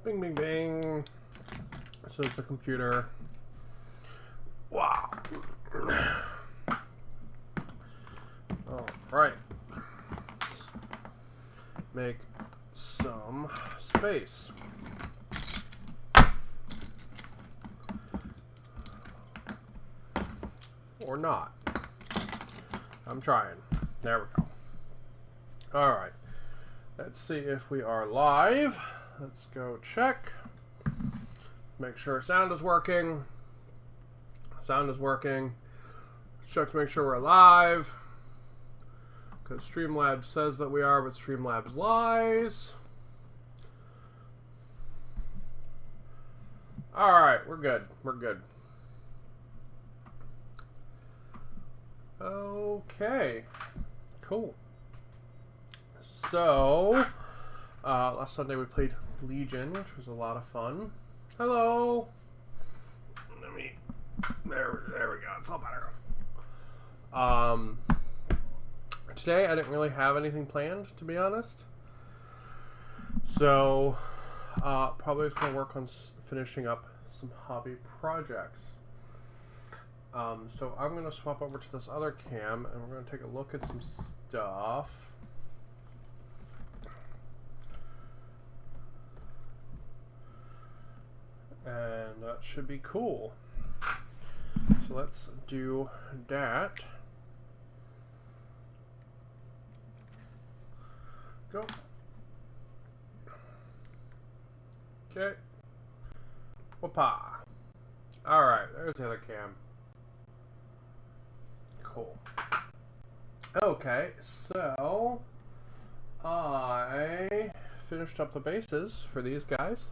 Bing, bing, bing. So it's a computer. Wow. All right. Let's make some space. Or not. I'm trying. There we go. All right. Let's see if we are live. Let's go check. Make sure sound is working. Sound is working. Check to make sure we're live. Because Streamlabs says that we are, but Streamlabs lies. All right, we're good. We're good. Okay, cool. So, last Sunday we played Legion, which was a lot of fun. Hello. Let me. There we go. It's all better. Today I didn't really have anything planned, to be honest. So, probably just gonna work on finishing up some hobby projects. So I'm going to swap over to this other cam and we're going to take a look at some stuff. And that should be cool. So let's do that. Go. Okay. Whoopah. Alright, there's the other cam. Cool. Okay, so I finished up the bases for these guys.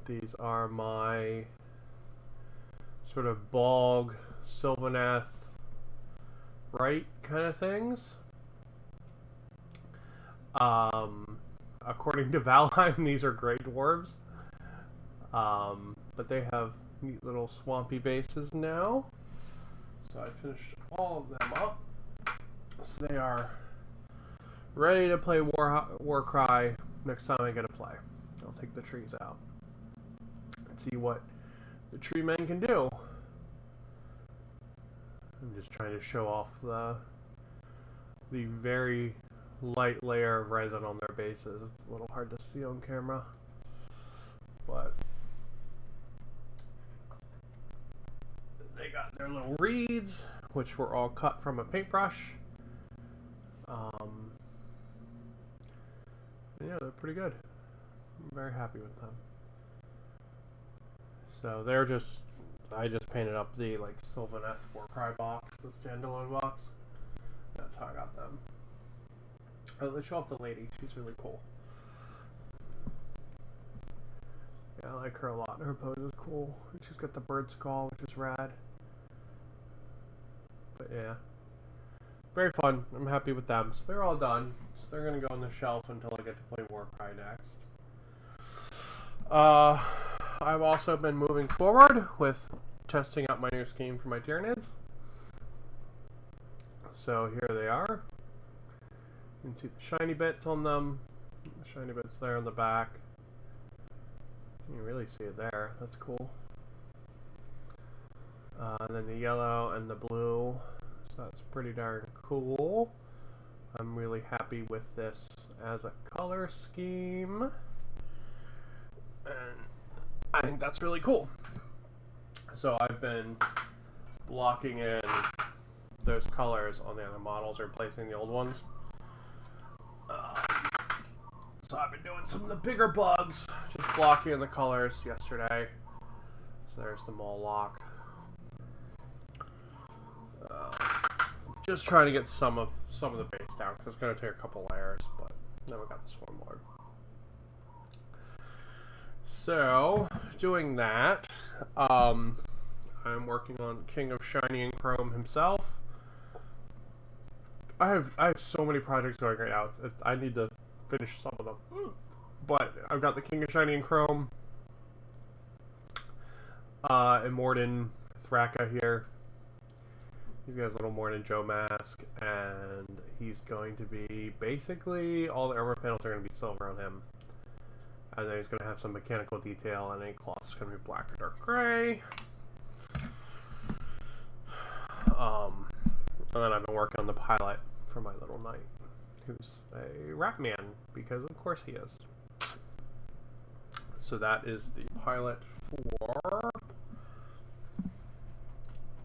These are my sort of bog, Sylvaneth, right kind of things. According to Valheim, these are Grey Dwarves. But they have neat little swampy bases now. So I finished all of them up. So they are ready to play Warcry next time I get to play. I'll take the trees out and see what the tree men can do. I'm just trying to show off the very light layer of resin on their bases. It's a little hard to see on camera, but they got their little reeds, which were all cut from a paintbrush. Yeah, they're pretty good. I'm very happy with them. So they're just, I just painted up the like Sylvaneth Warcry box, the standalone box. That's how I got them. Oh, let's show off the lady. She's really cool. Yeah, I like her a lot. Her pose is cool. She's got the bird skull, which is rad. But yeah, very fun. I'm happy with them. So they're all done. So they're gonna go on the shelf until I get to play Warcry next. I've also been moving forward with testing out my new scheme for my tyranids. So here they are. You can see the shiny bits on them. The shiny bits there on the back. You can really see it there. That's cool. And then the yellow and the blue. So that's pretty darn cool. I'm really happy with this as a color scheme. And I think that's really cool. So I've been blocking in those colors on the other models, replacing the old ones. So I've been doing some of the bigger bugs, just blocking in the colors yesterday. So there's the Moloch. Just trying to get some of the base down, because it's going to take a couple layers, but then we got the Swarmlord. So, doing that, I'm working on King of Shiny and Chrome himself. I have so many projects going right now. I need to finish some of them. But I've got the King of Shiny and Chrome, Immortan Thraka here. He's got his little Morning Joe mask, and he's going to be basically all the armor panels are going to be silver on him. And then he's going to have some mechanical detail, and any cloth is going to be black or dark gray. And then I've been working on the pilot for my little knight, who's a rat man, because of course he is. So that is the pilot for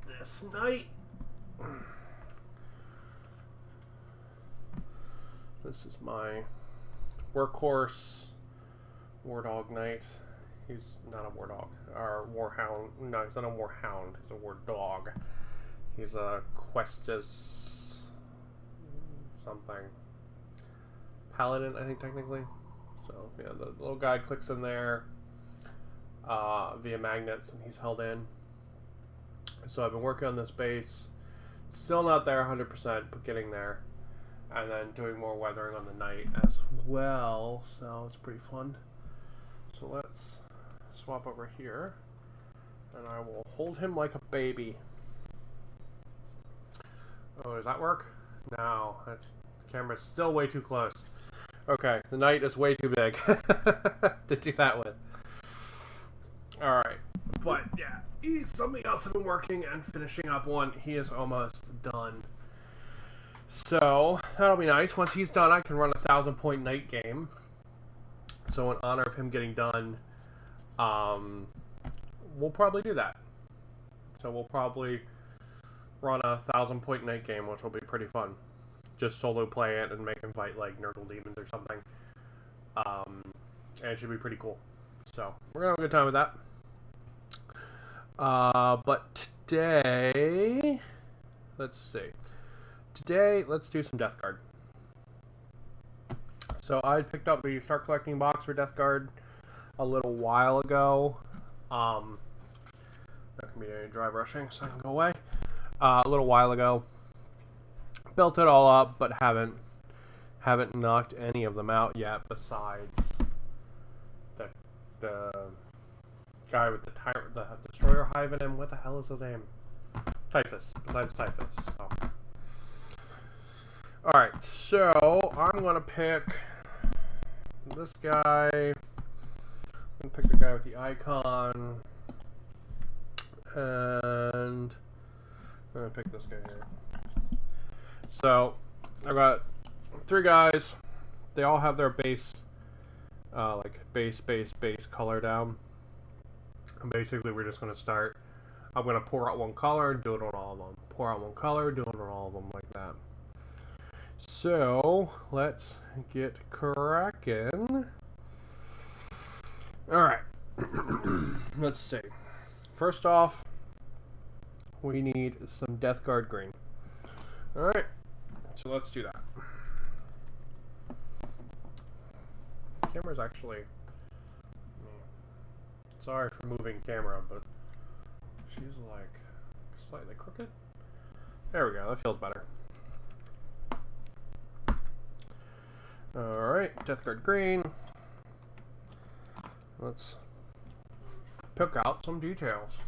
this knight. This is my workhorse war dog knight. He's not a war dog, or warhound. No, he's not a warhound. He's a war dog. He's a Questus something paladin, I think, technically. So yeah, the little guy clicks in there via magnets, and he's held in. So I've been working on this base. Still not there 100%, but getting there. And then doing more weathering on the knight as well. So it's pretty fun. So let's swap over here, and I will hold him like a baby. Oh, does that work? No, the camera's still way too close. Okay, the knight is way too big to do that with. Alright, but yeah, he's something else I've been working and finishing up on. He is almost done. So, that'll be nice. Once he's done, I can run a 1,000-point knight game. So in honor of him getting done, we'll probably do that. So we'll probably run a 1,000-point knight game, which will be pretty fun. Just solo play it and make him fight like Nurgle demons or something. And it should be pretty cool. So we're gonna have a good time with that. But today, let's see. Today, let's do some Deathguard. So I picked up the Start Collecting box for Deathguard a little while ago. Not gonna be any dry brushing, so I can go away. A little while ago. Built it all up, but haven't knocked any of them out yet. Besides the guy with the destroyer hive in him. What the hell is his name? Typhus. Besides Typhus. So. All right, so I'm gonna pick this guy. I'm gonna pick the guy with the icon, and I'm gonna pick this guy here. So I've got 3 guys. They all have their base, like base color down. And basically, we're just gonna start. I'm gonna pour out one color and do it on all of them. Pour out one color, do it on all of them, like that. So let's get cracking. All right. Let's see. First off, we need some Deathguard green. All right. So let's do that. Camera's actually. Sorry for moving camera, but she's like slightly crooked. There we go. That feels better. Alright, Deathguard green. Let's pick out some details.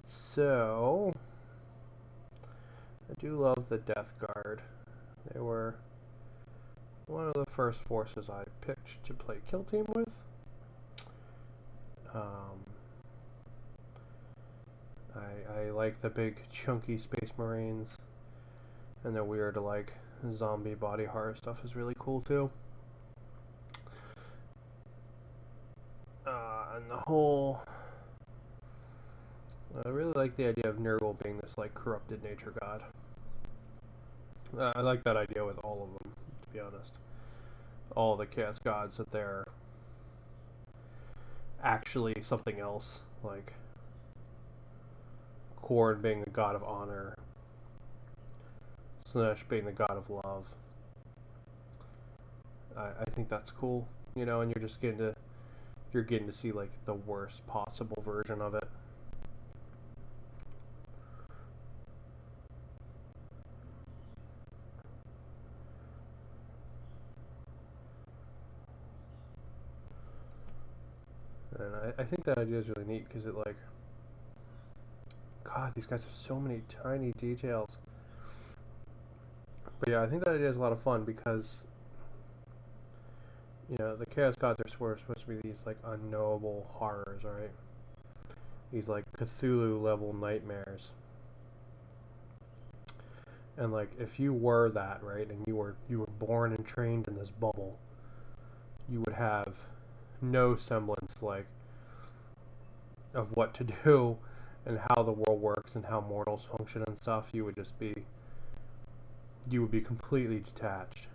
So, I do love the Deathguard. They were one of the first forces I picked to play Kill Team with. I like the big chunky Space Marines. And the weird, like, zombie body horror stuff is really cool, too. And the whole... I really like the idea of Nurgle being this, like, corrupted nature god. I like that idea with all of them, to be honest. All the chaos gods, that they're actually something else. Like, Khorne being the god of honor. Slanesh being the god of love. I think that's cool, you know, and you're getting to see like the worst possible version of it. And I think that idea is really neat because it like, God, these guys have so many tiny details. But yeah, I think that idea is a lot of fun because, you know, the Chaos Gods are supposed to be these, like, unknowable horrors, right? These, like, Cthulhu-level nightmares. And, like, if you were that, right, and you were born and trained in this bubble, you would have no semblance, like, of what to do and how the world works and how mortals function and stuff. You would be completely detached,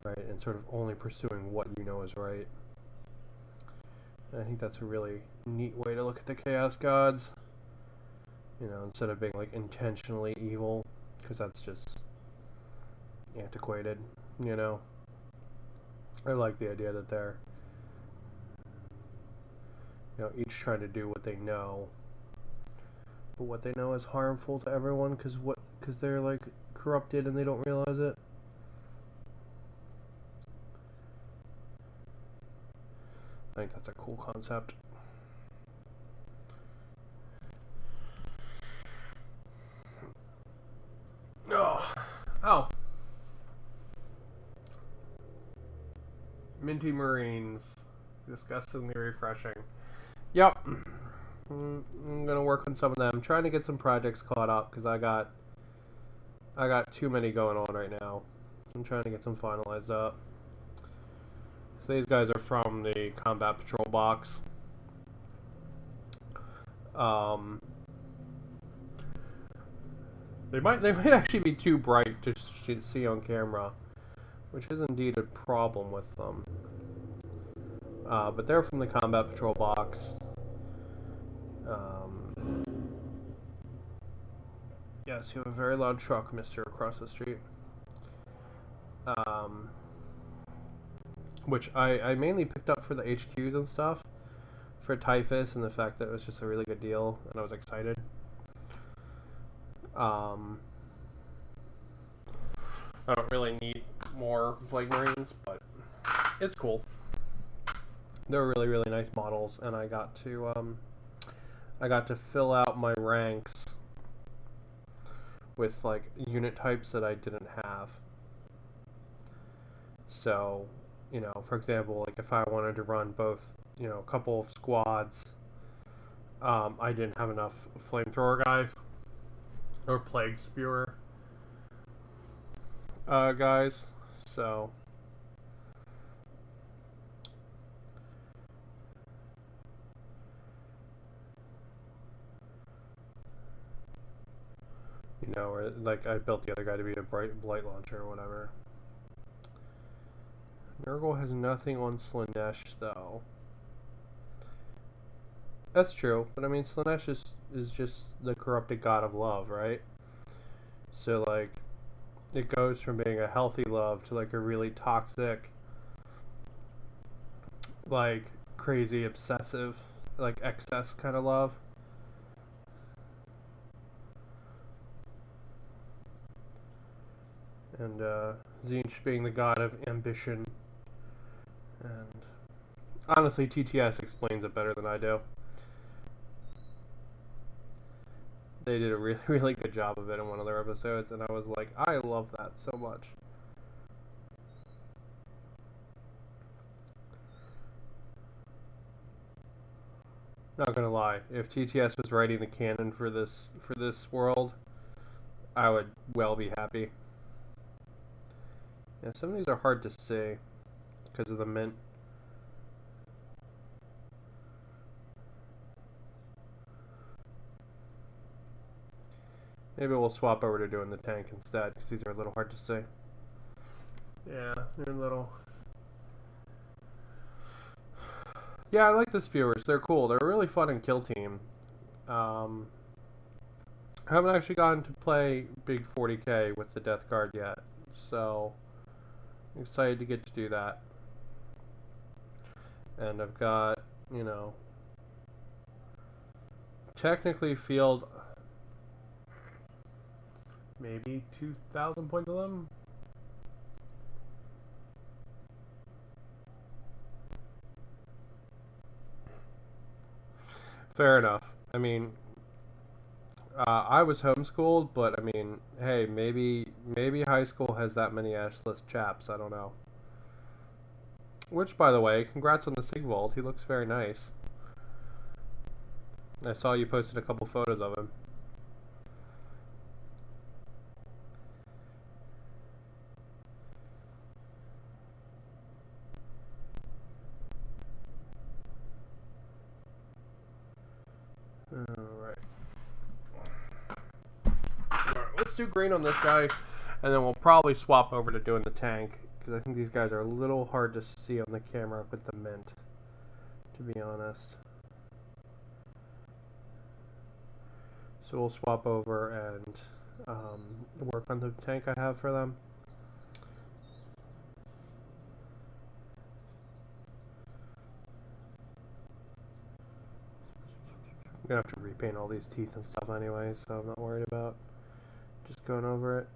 right, and sort of only pursuing what you know is right. And I think that's a really neat way to look at the Chaos Gods, you know, instead of being, like, intentionally evil, because that's just antiquated, you know. I like the idea that they're, you know, each trying to do what they know, but what they know is harmful to everyone because they're, like, corrupted and they don't realize it. I think that's a cool concept. Oh. Minty Marines. Disgustingly refreshing. Yep. I'm gonna work on some of them. I'm trying to get some projects caught up because I got too many going on right now. I'm trying to get some finalized up. So these guys are from the Combat Patrol box. They might actually be too bright to see on camera, which is indeed a problem with them. But they're from the Combat Patrol box. Yes, you have a very loud truck, mister, across the street. Which I mainly picked up for the HQs and stuff, for Typhus, and the fact that it was just a really good deal, and I was excited. I don't really need more Plague Marines, but it's cool. They're really, really nice models, and I got to fill out my ranks with, like, unit types that I didn't have. So, you know, for example, like, if I wanted to run both, you know, a couple of squads, I didn't have enough flamethrower guys or plague spewer guys, so you know, or, like, I built the other guy to be a blight launcher or whatever. Nurgle has nothing on Slanesh, though. That's true, but I mean, Slanesh is just the corrupted god of love, right? So, like, it goes from being a healthy love to, like, a really toxic, like, crazy, obsessive, like, excess kind of love. And Tzeentch being the god of ambition. And honestly, TTS explains it better than I do. They did a really, really good job of it in one of their episodes, and I was like, I love that so much. Not gonna lie, if TTS was writing the canon for this world, I would well be happy. Yeah, some of these are hard to see because of the mint. Maybe we'll swap over to doing the tank instead, because these are a little hard to see. Yeah, they're little. Yeah, I like the spewers. They're cool. They're really fun in Kill Team. I haven't actually gotten to play Big 40K with the deathguard yet, so I'm excited to get to do that. And I've got, you know, technically field maybe 2,000 points of them. Fair enough. I mean, I was homeschooled, but I mean, hey, maybe high school has that many ashless chaps. I don't know. Which, by the way, congrats on the Sigvald. He looks very nice. I saw you posted a couple photos of him. Alright, let's do green on this guy, and then we'll probably swap over to doing the tank, because I think these guys are a little hard to see on the camera with the mint, to be honest. So we'll swap over and work on the tank I have for them. I'm gonna have to repaint all these teeth and stuff anyway, so I'm not worried about just going over it.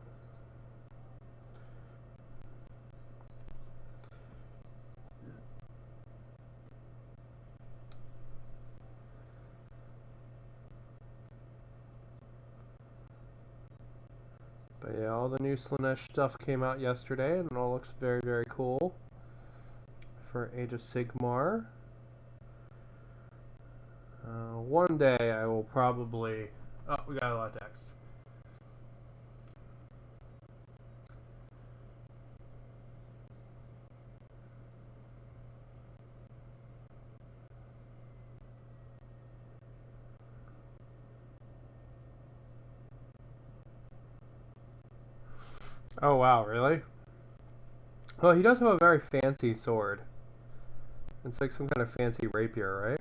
But yeah, all the new Slaanesh stuff came out yesterday, and it all looks very, very cool for Age of Sigmar. One day I will probably... Oh, we got a lot of text. Oh wow, really? Well, he does have a very fancy sword. It's like some kind of fancy rapier, right?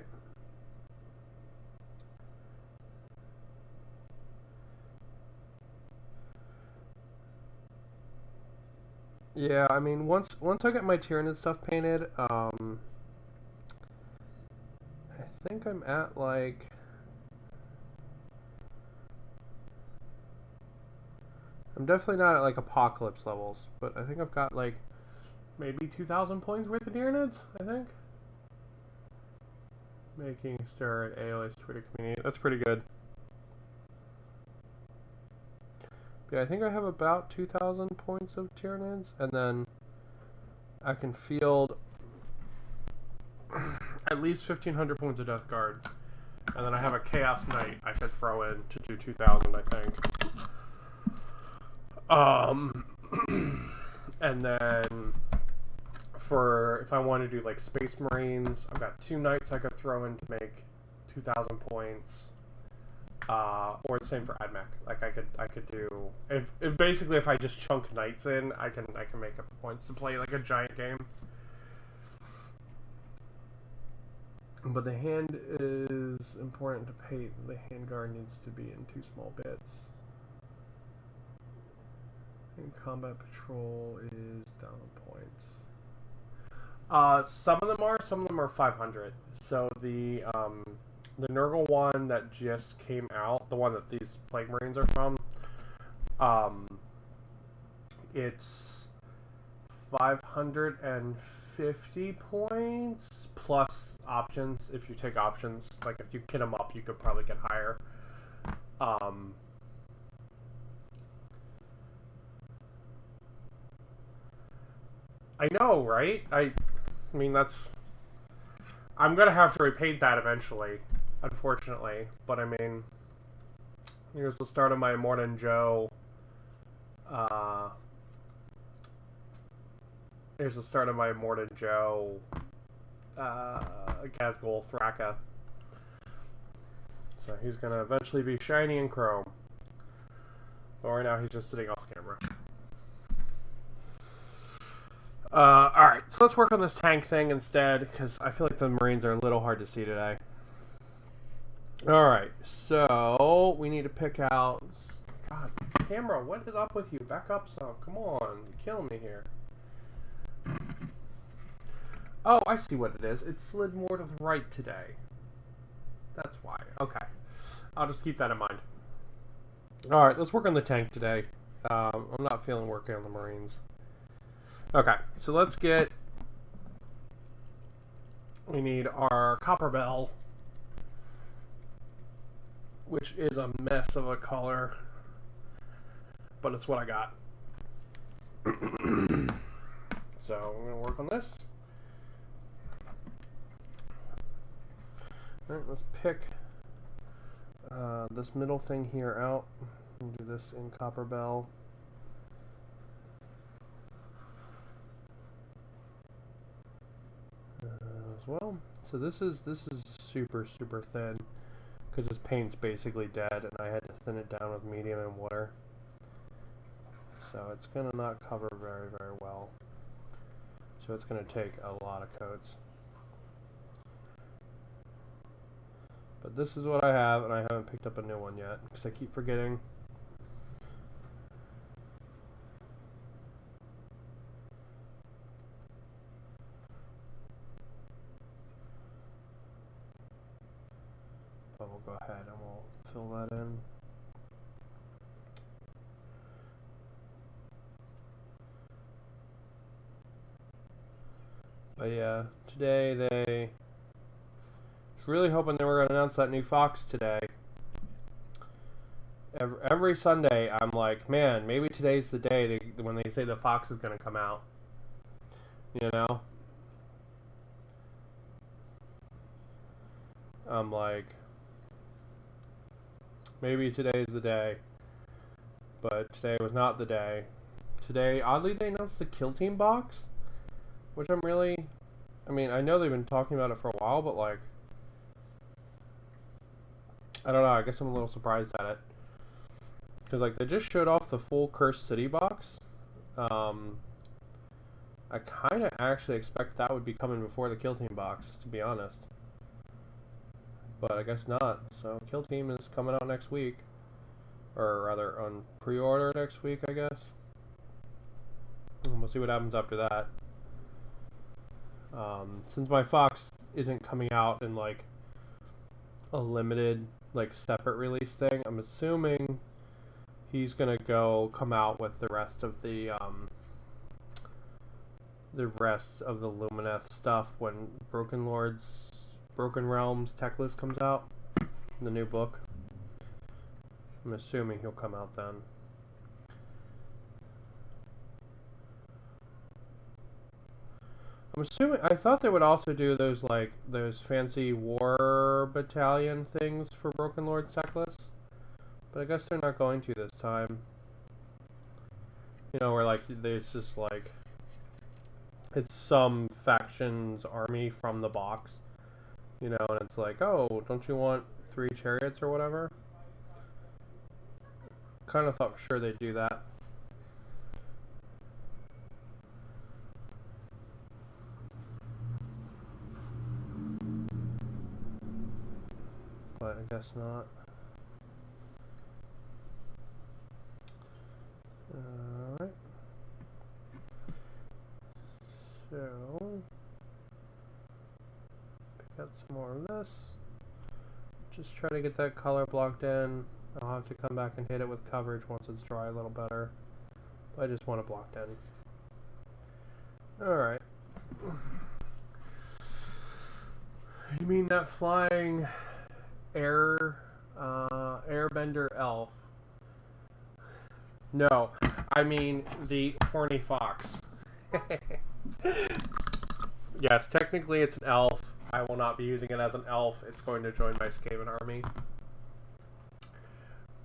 Yeah, I mean, once I get my Tyranid stuff painted, I think I'm at like... I'm definitely not at like Apocalypse levels, but I think I've got like maybe 2,000 points worth of Tyranids, I think. Making stir at AOS Twitter community. That's pretty good. Yeah, I think I have about 2,000 points of Tyranids, and then I can field at least 1,500 points of deathguard, and then I have a Chaos Knight I could throw in to do 2,000, I think. And then for if I want to do like Space Marines, I've got 2 Knights I could throw in to make 2,000 points. Or the same for AdMech. Like I could do if basically if I just chunk Knights in, I can make up points to play like a giant game. But the hand is important to paint. The handguard needs to be in 2 small bits. And combat patrol is down on points. Some of them are 500. So the Nurgle one that just came out, the one that these Plague Marines are from, it's 550 points plus options. If you take options, like if you kit them up, you could probably get higher. I know, right? I mean, that's... I'm gonna have to repaint that eventually, unfortunately. But I mean, here's the start of my Morning Joe. Here's the start of my Morning Joe Gazgul Thraka. So he's gonna eventually be shiny and chrome. But right now he's just sitting off camera. Alright, so let's work on this tank thing instead, because I feel like the Marines are a little hard to see today. Alright, so we need to pick out... God, camera, what is up with you? Back up some. Come on, you're killing me here. Oh, I see what it is. It slid more to the right today. That's why. Okay. I'll just keep that in mind. Alright, let's work on the tank today. I'm not feeling working on the Marines. Okay, so let's get... We need our Copper Bell. which is a mess of a color, but it's what I got. So I'm going to work on this. Alright, let's pick this middle thing here out and do this in Copper Bell. As well. So this is super thin because this paint's basically dead and I had to thin it down with medium and water. So it's going to not cover very well. So it's going to take a lot of coats. But this is what I have, and I haven't picked up a new one yet because I keep forgetting. But we'll go ahead and we'll fill that in. But yeah, today they was really hoping they were going to announce that new Fox today. Every Sunday, I'm like, man, maybe today's the day when they say the Fox is going to come out. You know? I'm like, maybe today's the day. But today was not the day. Today, oddly, they announced the Kill Team box. Which I'm really... I mean, I know they've been talking about it for a while, but like... I don't know, I guess I'm a little surprised at it. Because like, they just showed off the full Cursed City box. I kind of actually expect that would be coming before the Kill Team box, to be honest. But I guess not. So, Kill Team is coming out next week. Or rather, on pre-order next week, I guess. And we'll see what happens after that. Since my Fox isn't coming out in like a limited, like separate release thing, I'm assuming he's gonna come out with the rest of the Lumineth stuff when Broken Realms tech list comes out, the new book. I'm assuming he'll come out then. I'm assuming, I thought they would also do those fancy war battalion things for Broken Lord's tech list, but I guess they're not going to this time. You know, where like there's just like it's some faction's army from the box, you know, and it's like, oh, don't you want 3 chariots or whatever? Kind of thought for sure they'd do that. But I guess not. Alright. So, pick out some more of this. Just try to get that color blocked in. I'll have to come back and hit it with coverage once it's dry a little better. But I just want it blocked in. Alright. You mean that flying airbender elf? No, I mean the horny fox. Yes, technically it's an elf. I will not be using it as an elf. It's going to join my Skaven army.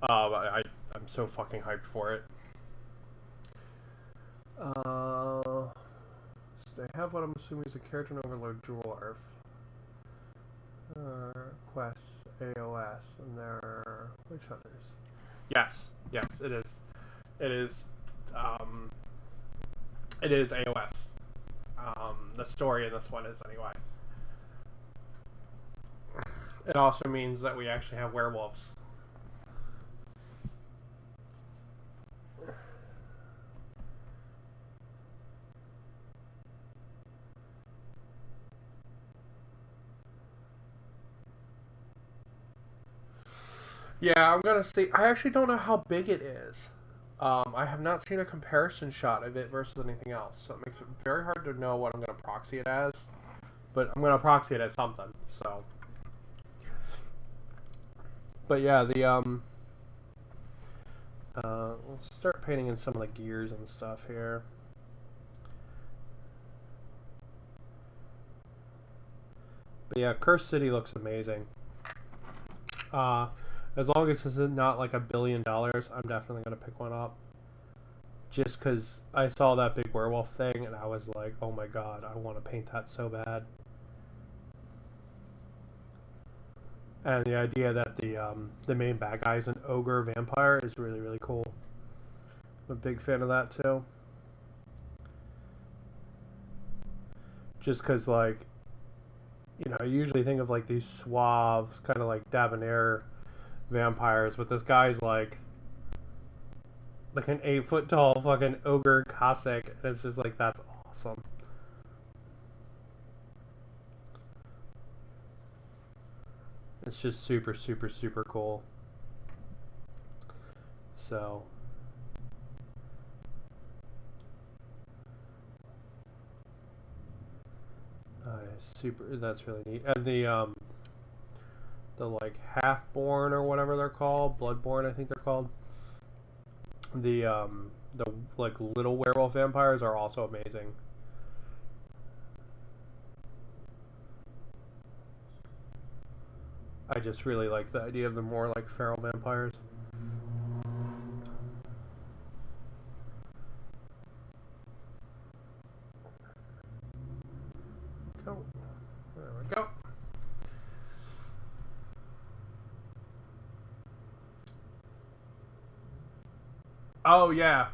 I'm so fucking hyped for it. So they have what I'm assuming is a character in Overlord Dwarf. Quests, AOS, and they're witch hunters. Yes, it is. It is AOS. The story in this one is anyway. It also means that we actually have werewolves. Yeah, I'm gonna see. I actually don't know how big it is. I have not seen a comparison shot of it versus anything else, so it makes it very hard to know what I'm gonna proxy it as. But I'm gonna proxy it as something. So But yeah, the let's start painting in some of the gears and stuff here. But yeah, Cursed City looks amazing. As long as it's not like $1 billion, I'm definitely gonna pick one up. Just because I saw that big werewolf thing and I was like, oh my god, I want to paint that so bad. And the idea that the main bad guy is an ogre vampire is really, really cool. I'm a big fan of that too. Just because, like, you know, I usually think of like these suave, kind of like debonair vampires, but this guy's like an 8-foot tall fucking ogre Cossack, and it's just like, that's awesome. It's just super, super, super cool. So that's really neat. And the like half-born or whatever they're called, bloodborne I think they're called. The like little werewolf vampires are also amazing. I just really like the idea of the more like feral vampires. Go. There we go. Oh yeah,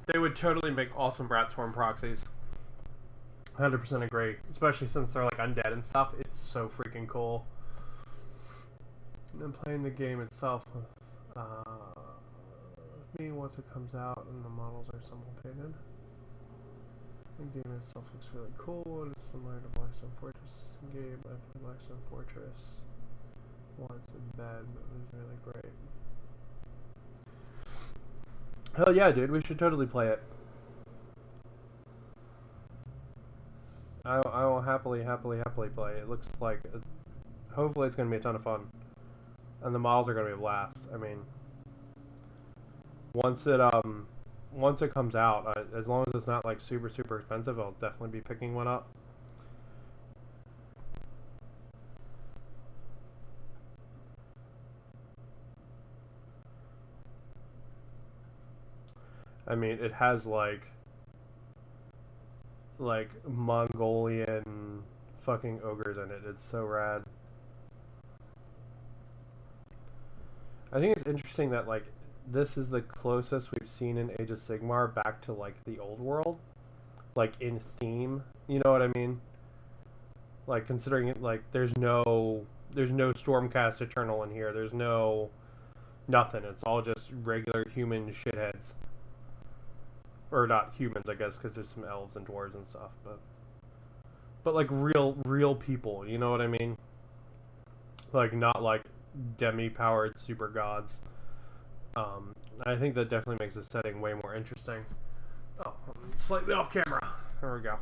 they would totally make awesome Rat Swarm proxies. 100% agree. Especially since they're like undead and stuff. It's so freaking cool. And then playing the game itself with me once it comes out and the models are simple painted. The game itself looks really cool. It's similar to Blackstone Fortress game. I played Blackstone Fortress once in bed, but it was really great. Hell yeah, dude, we should totally play it. I will happily play. It looks like, hopefully it's going to be a ton of fun. And the models are going to be a blast. I mean, once it comes out, as long as it's not like super, super expensive, I'll definitely be picking one up. I mean, it has like Mongolian fucking ogres in it. It's so rad. I think it's interesting that like this is the closest we've seen in Age of Sigmar back to like the old world, like in theme. You know what I mean? Like considering it, like there's no Stormcast Eternal in here. There's no nothing. It's all just regular human shitheads. Or not humans, I guess, because there's some elves and dwarves and stuff, but like real people, you know what I mean? Like not like demi-powered super gods. I think that definitely makes the setting way more interesting. Oh, slightly off camera. There we go.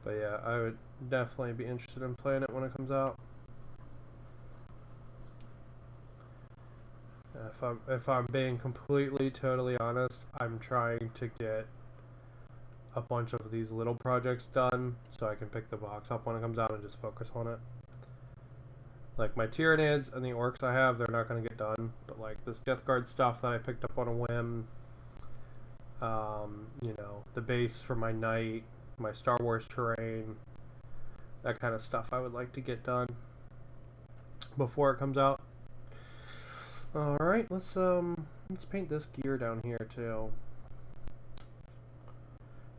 But yeah, I would definitely be interested in playing it when it comes out. If I'm being completely, totally honest, I'm trying to get a bunch of these little projects done so I can pick the box up when it comes out and just focus on it. Like my Tyranids and the Orcs I have, they're not going to get done. But like this deathguard stuff that I picked up on a whim, you know, the base for my Knight, my Star Wars terrain, that kind of stuff I would like to get done before it comes out. Alright, let's paint this gear down here too.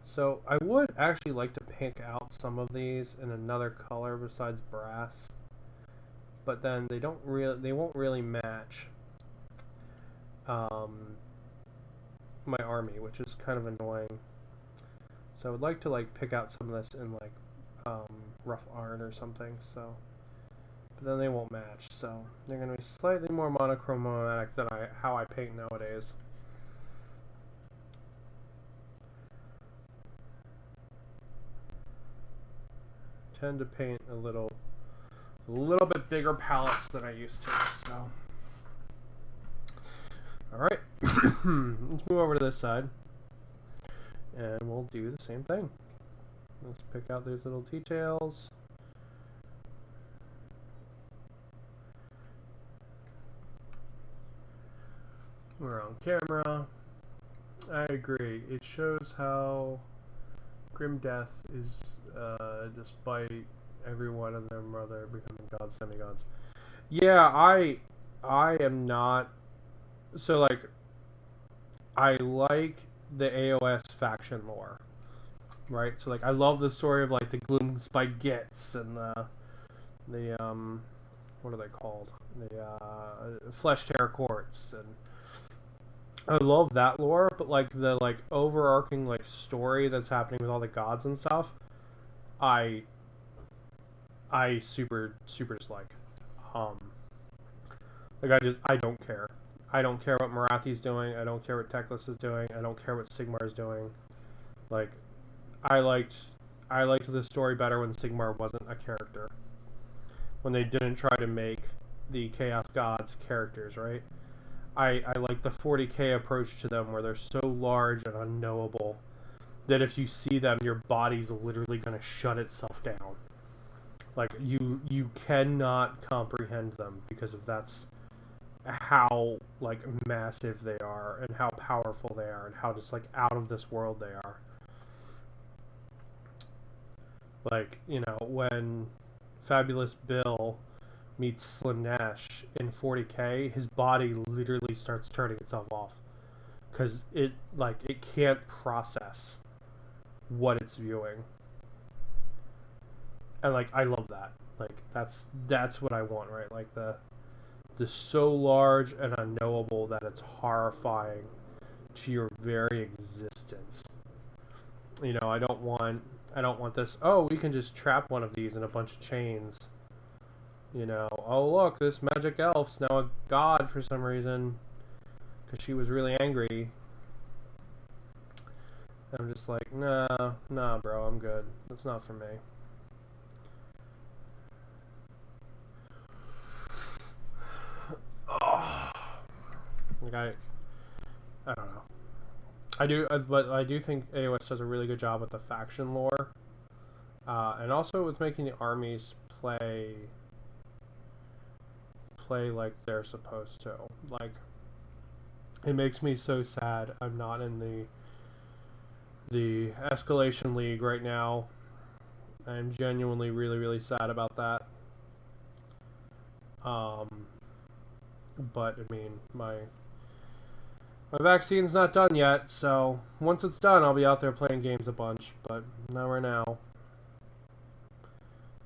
So I would actually like to pick out some of these in another color besides brass, but then they won't really match my army, which is kind of annoying. So I would like to like pick out some of this in like rough iron or something, so but then they won't match, so they're going to be slightly more monochromatic than how I paint nowadays. tend to paint a little bit bigger palettes than I used to. So, all right, let's move over to this side, and we'll do the same thing. Let's pick out these little details. We're on camera. I agree. It shows how grim death is, despite every one of them rather becoming gods, demigods. Yeah, I am not. So like, I like the AOS faction lore, right? So like, I love the story of like the Gloom Spike Gits and the what are they called? The Flesh Tear Courts, and I love that lore, but like the like overarching like story that's happening with all the gods and stuff, I super dislike. Like I don't care. I don't care what Marathi's doing. I don't care what Teclis is doing. I don't care what Sigmar's doing. Like, I liked the story better when Sigmar wasn't a character. When they didn't try to make the Chaos Gods characters, right? I like the 40k approach to them, where they're so large and unknowable that if you see them, your body's literally going to shut itself down. Like, you cannot comprehend them because of that's how like massive they are and how powerful they are and how just like out of this world they are. Like, you know, when Fabulous Bill meets Slanesh in 40k, his body literally starts turning itself off because it can't process what it's viewing. And like, I love that. Like, that's what I want, right? Like the so large and unknowable that it's horrifying to your very existence. You know, I don't want this, oh, we can just trap one of these in a bunch of chains. You know, oh look, this magic elf's now a god for some reason because she was really angry. I'm just like, nah, bro, I'm good. That's not for me. Like, I don't know. But I do think AOS does a really good job with the faction lore, and also with making the armies play like they're supposed to. Like, it makes me so sad I'm not in the escalation league right now. I'm genuinely really sad about that. But I mean, my vaccine's not done yet, so once it's done, I'll be out there playing games a bunch, but not right now.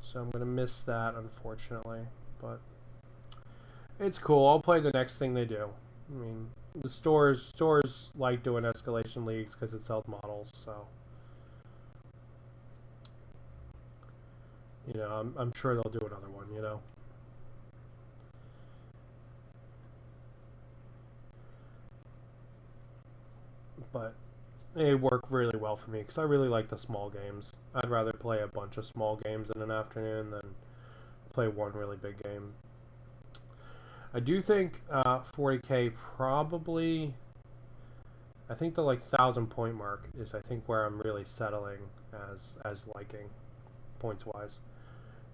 So I'm gonna miss that, unfortunately, but it's cool. I'll play the next thing they do. I mean, the stores like doing escalation leagues because it sells models, so you know, I'm sure they'll do another one, you know. But it worked really well for me because I really like the small games. I'd rather play a bunch of small games in an afternoon than play one really big game. I do think 40k probably, I think the like 1,000 point mark is I think where I'm really settling as liking points wise,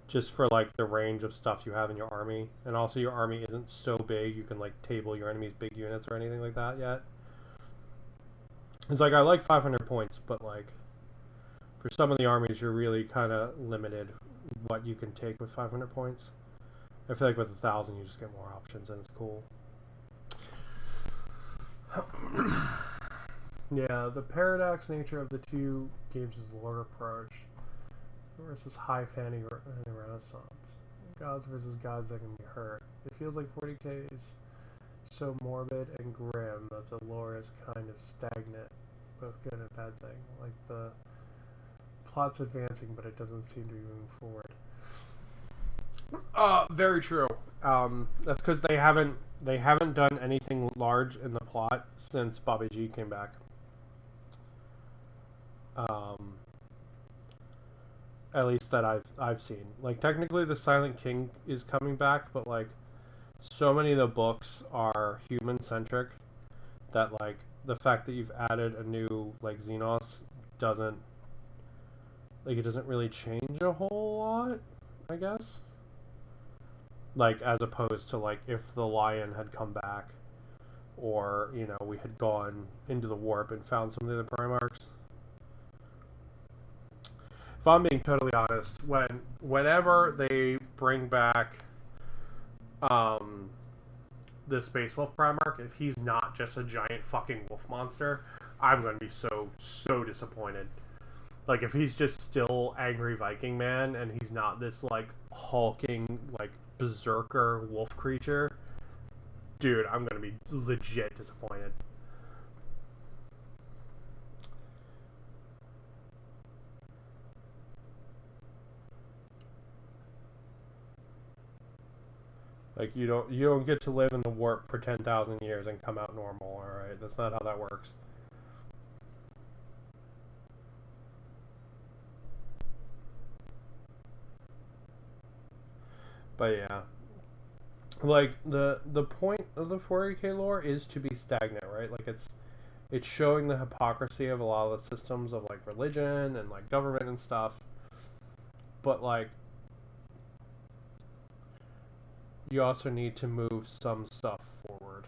just for like the range of stuff you have in your army, and also your army isn't so big you can like table your enemy's big units or anything like that yet. It's like, I like 500 points, but like for some of the armies you're really kind of limited what you can take with 500 points. I feel like with 1,000 you just get more options and it's cool. Yeah, the paradox nature of the two games' lore approach versus high fantasy renaissance. Gods versus gods that can be hurt. It feels like 40k is so morbid and grim that the lore is kind of stagnant, both good and bad thing. Like, the plot's advancing, but it doesn't seem to be moving forward. Very true. That's because they haven't done anything large in the plot since Bobby G came back. At least that I've seen. Like, technically the Silent King is coming back, but like so many of the books are human centric that like the fact that you've added a new like Xenos doesn't like, it doesn't really change a whole lot, I guess. Like, as opposed to like if the lion had come back, or you know, we had gone into the warp and found some of the Primarchs. If I'm being totally honest, whenever they bring back the Space Wolf Primarch, if he's not just a giant fucking wolf monster, I'm going to be so disappointed. Like, if he's just still Angry Viking Man and he's not this like hulking like berserker wolf creature, dude, I'm going to be legit disappointed. Like, you don't get to live in the warp for 10,000 years and come out normal, alright? That's not how that works. But yeah. Like, the point of the 40k lore is to be stagnant, right? Like, it's showing the hypocrisy of a lot of the systems of, like, religion and, like, government and stuff. But, like, you also need to move some stuff forward.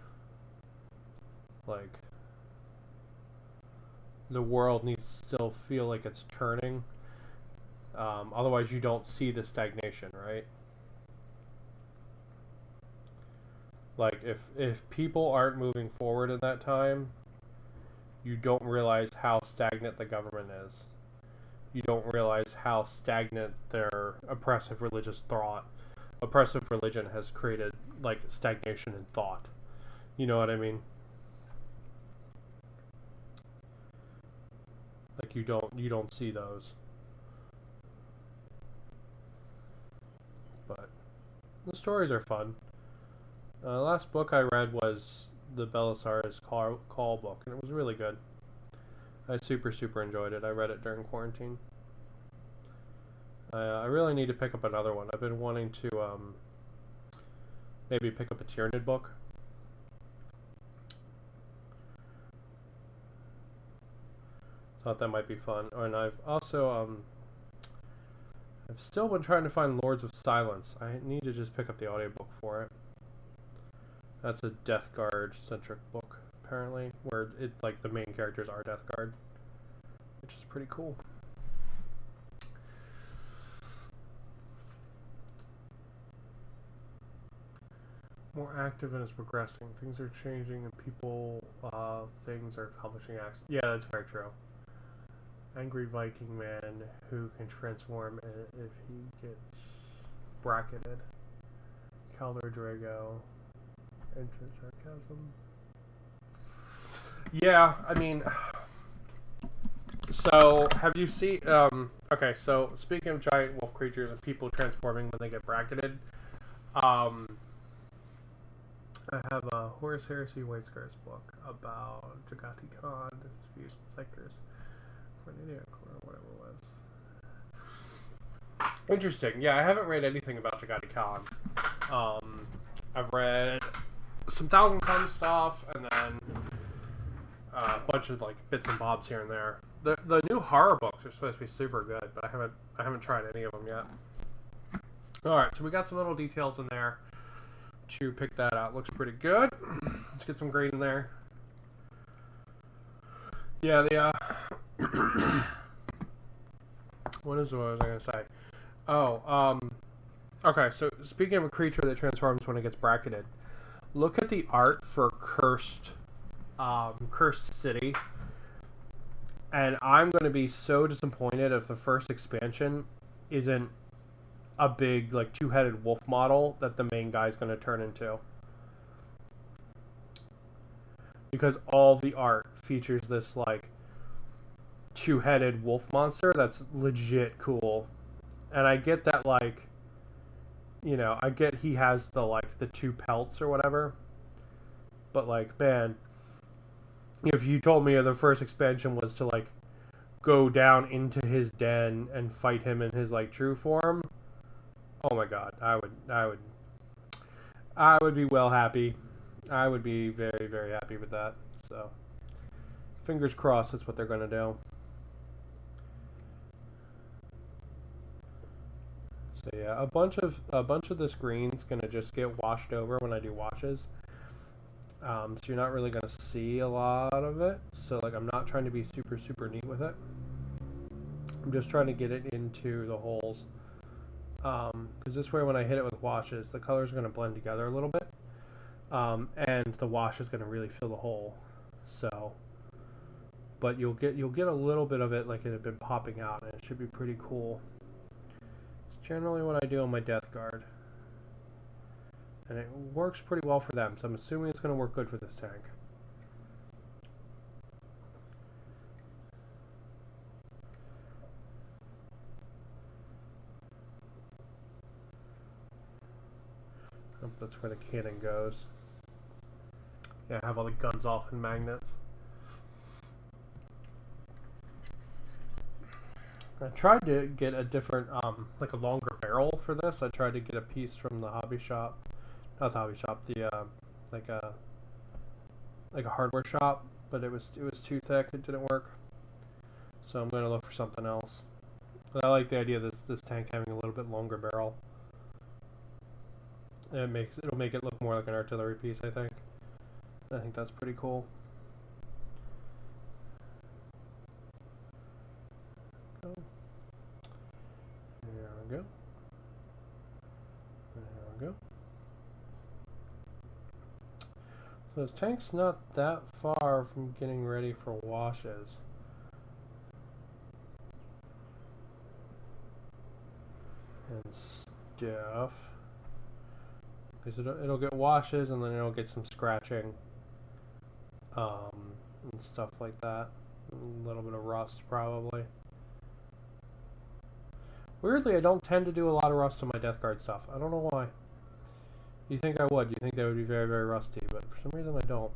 Like, the world needs to still feel like it's turning. Otherwise, you don't see the stagnation, right? Like, if people aren't moving forward in that time, you don't realize how stagnant the government is. You don't realize how stagnant their oppressive religious thought, oppressive religion has created, like, stagnation in thought. You know what I mean? Like, you don't see those. But the stories are fun. The last book I read was the Belisarius Call book, and it was really good. I super enjoyed it. I read it during quarantine. I really need to pick up another one. I've been wanting to maybe pick up a Tyranid book. Thought that might be fun. And I've also I've still been trying to find Lords of Silence. I need to just pick up the audiobook for it. That's a deathguard centric book, apparently, where it like the main characters are deathguard, which is pretty cool. More active and it's progressing. Things are changing and people, things are accomplishing acts. Yeah, that's very true. Angry Viking Man who can transform if he gets bracketed. Calder Drago. Instant sarcasm. Yeah, I mean, so have you seen? Okay, so speaking of giant wolf creatures and people transforming when they get bracketed, I have a Horus Heresy White Scars book about Jagati Khan and his views and psychers for an idiot or whatever it was. Interesting. Yeah, I haven't read anything about Jagati Khan. I've read some Thousand Suns stuff, and then a bunch of like bits and bobs here and there. The new horror books are supposed to be super good, but I haven't tried any of them yet. All right, so we got some little details in there to pick that out. Looks pretty good. Let's get some green in there. Yeah, what was I gonna say? Oh, okay, so speaking of a creature that transforms when it gets bracketed, look at the art for Cursed City. And I'm going to be so disappointed if the first expansion isn't a big, like, two-headed wolf model that the main guy's going to turn into. Because all the art features this, like, two-headed wolf monster that's legit cool. And I get that, like, you know, I get he has the, like, the two pelts or whatever. But, like, man, if you told me the first expansion was to, like, go down into his den and fight him in his like true form, oh my god, I would be well happy. I would be very, very happy with that. So fingers crossed that's what they're gonna do. So yeah, a bunch of this green's gonna just get washed over when I do washes. So you're not really gonna see a lot of it. So like I'm not trying to be super, super neat with it. I'm just trying to get it into the holes. Because this way when I hit it with washes, the colors are going to blend together a little bit. And the wash is going to really fill the hole. So, but you'll get a little bit of it like it had been popping out, and it should be pretty cool. It's generally what I do on my deathguard. And it works pretty well for them, so I'm assuming it's going to work good for this tank. Oh, that's where the cannon goes. Yeah, I have all the guns off and magnets. I tried to get a different, like a longer barrel for this. I tried to get a piece from the hobby shop. Not the hobby shop, the like a hardware shop, but it was too thick. It didn't work. So I'm gonna look for something else. But I like the idea of this tank having a little bit longer barrel. It'll make it look more like an artillery piece. I think that's pretty cool. There we go. There we go. So this tank's not that far from getting ready for washes. And stuff. Because it'll get washes and then it'll get some scratching. And stuff like that. A little bit of rust probably. Weirdly, I don't tend to do a lot of rust on my deathguard stuff. I don't know why. You think I would. You think they would be very, very rusty, but for some reason I don't.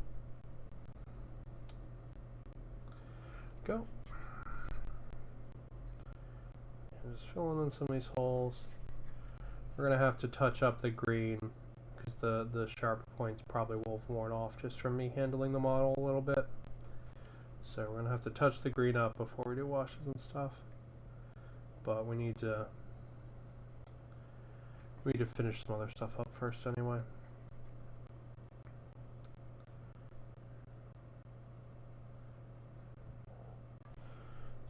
Go. Just filling in some of these holes. We're going to have to touch up the green because the sharp points probably will have worn off just from me handling the model a little bit. So we're going to have to touch the green up before we do washes and stuff. But we need to finish some other stuff up first anyway.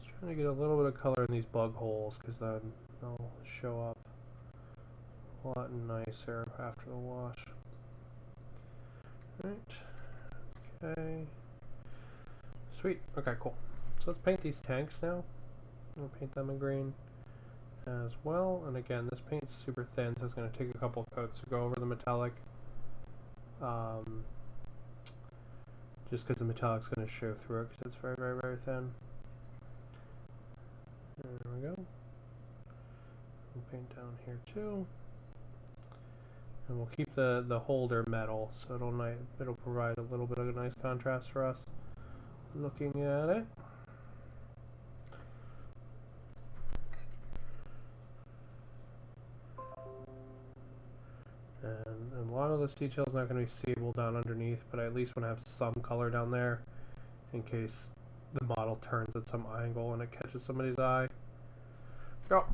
Just trying to get a little bit of color in these bug holes because then they'll show up a lot nicer after the wash. Right. Okay. Sweet. Okay, cool. So let's paint these tanks now. I'll paint them in green as well. And again, this paint's super thin, so it's going to take a couple of coats to go over the metallic. Just because the metallic's going to show through it because it's very, very, very thin. There we go. We'll paint down here too. And we'll keep the holder metal, so it'll provide a little bit of a nice contrast for us looking at it. And a lot of this detail is not going to be seeable down underneath, but I at least want to have some color down there in case the model turns at some angle and it catches somebody's eye. Go.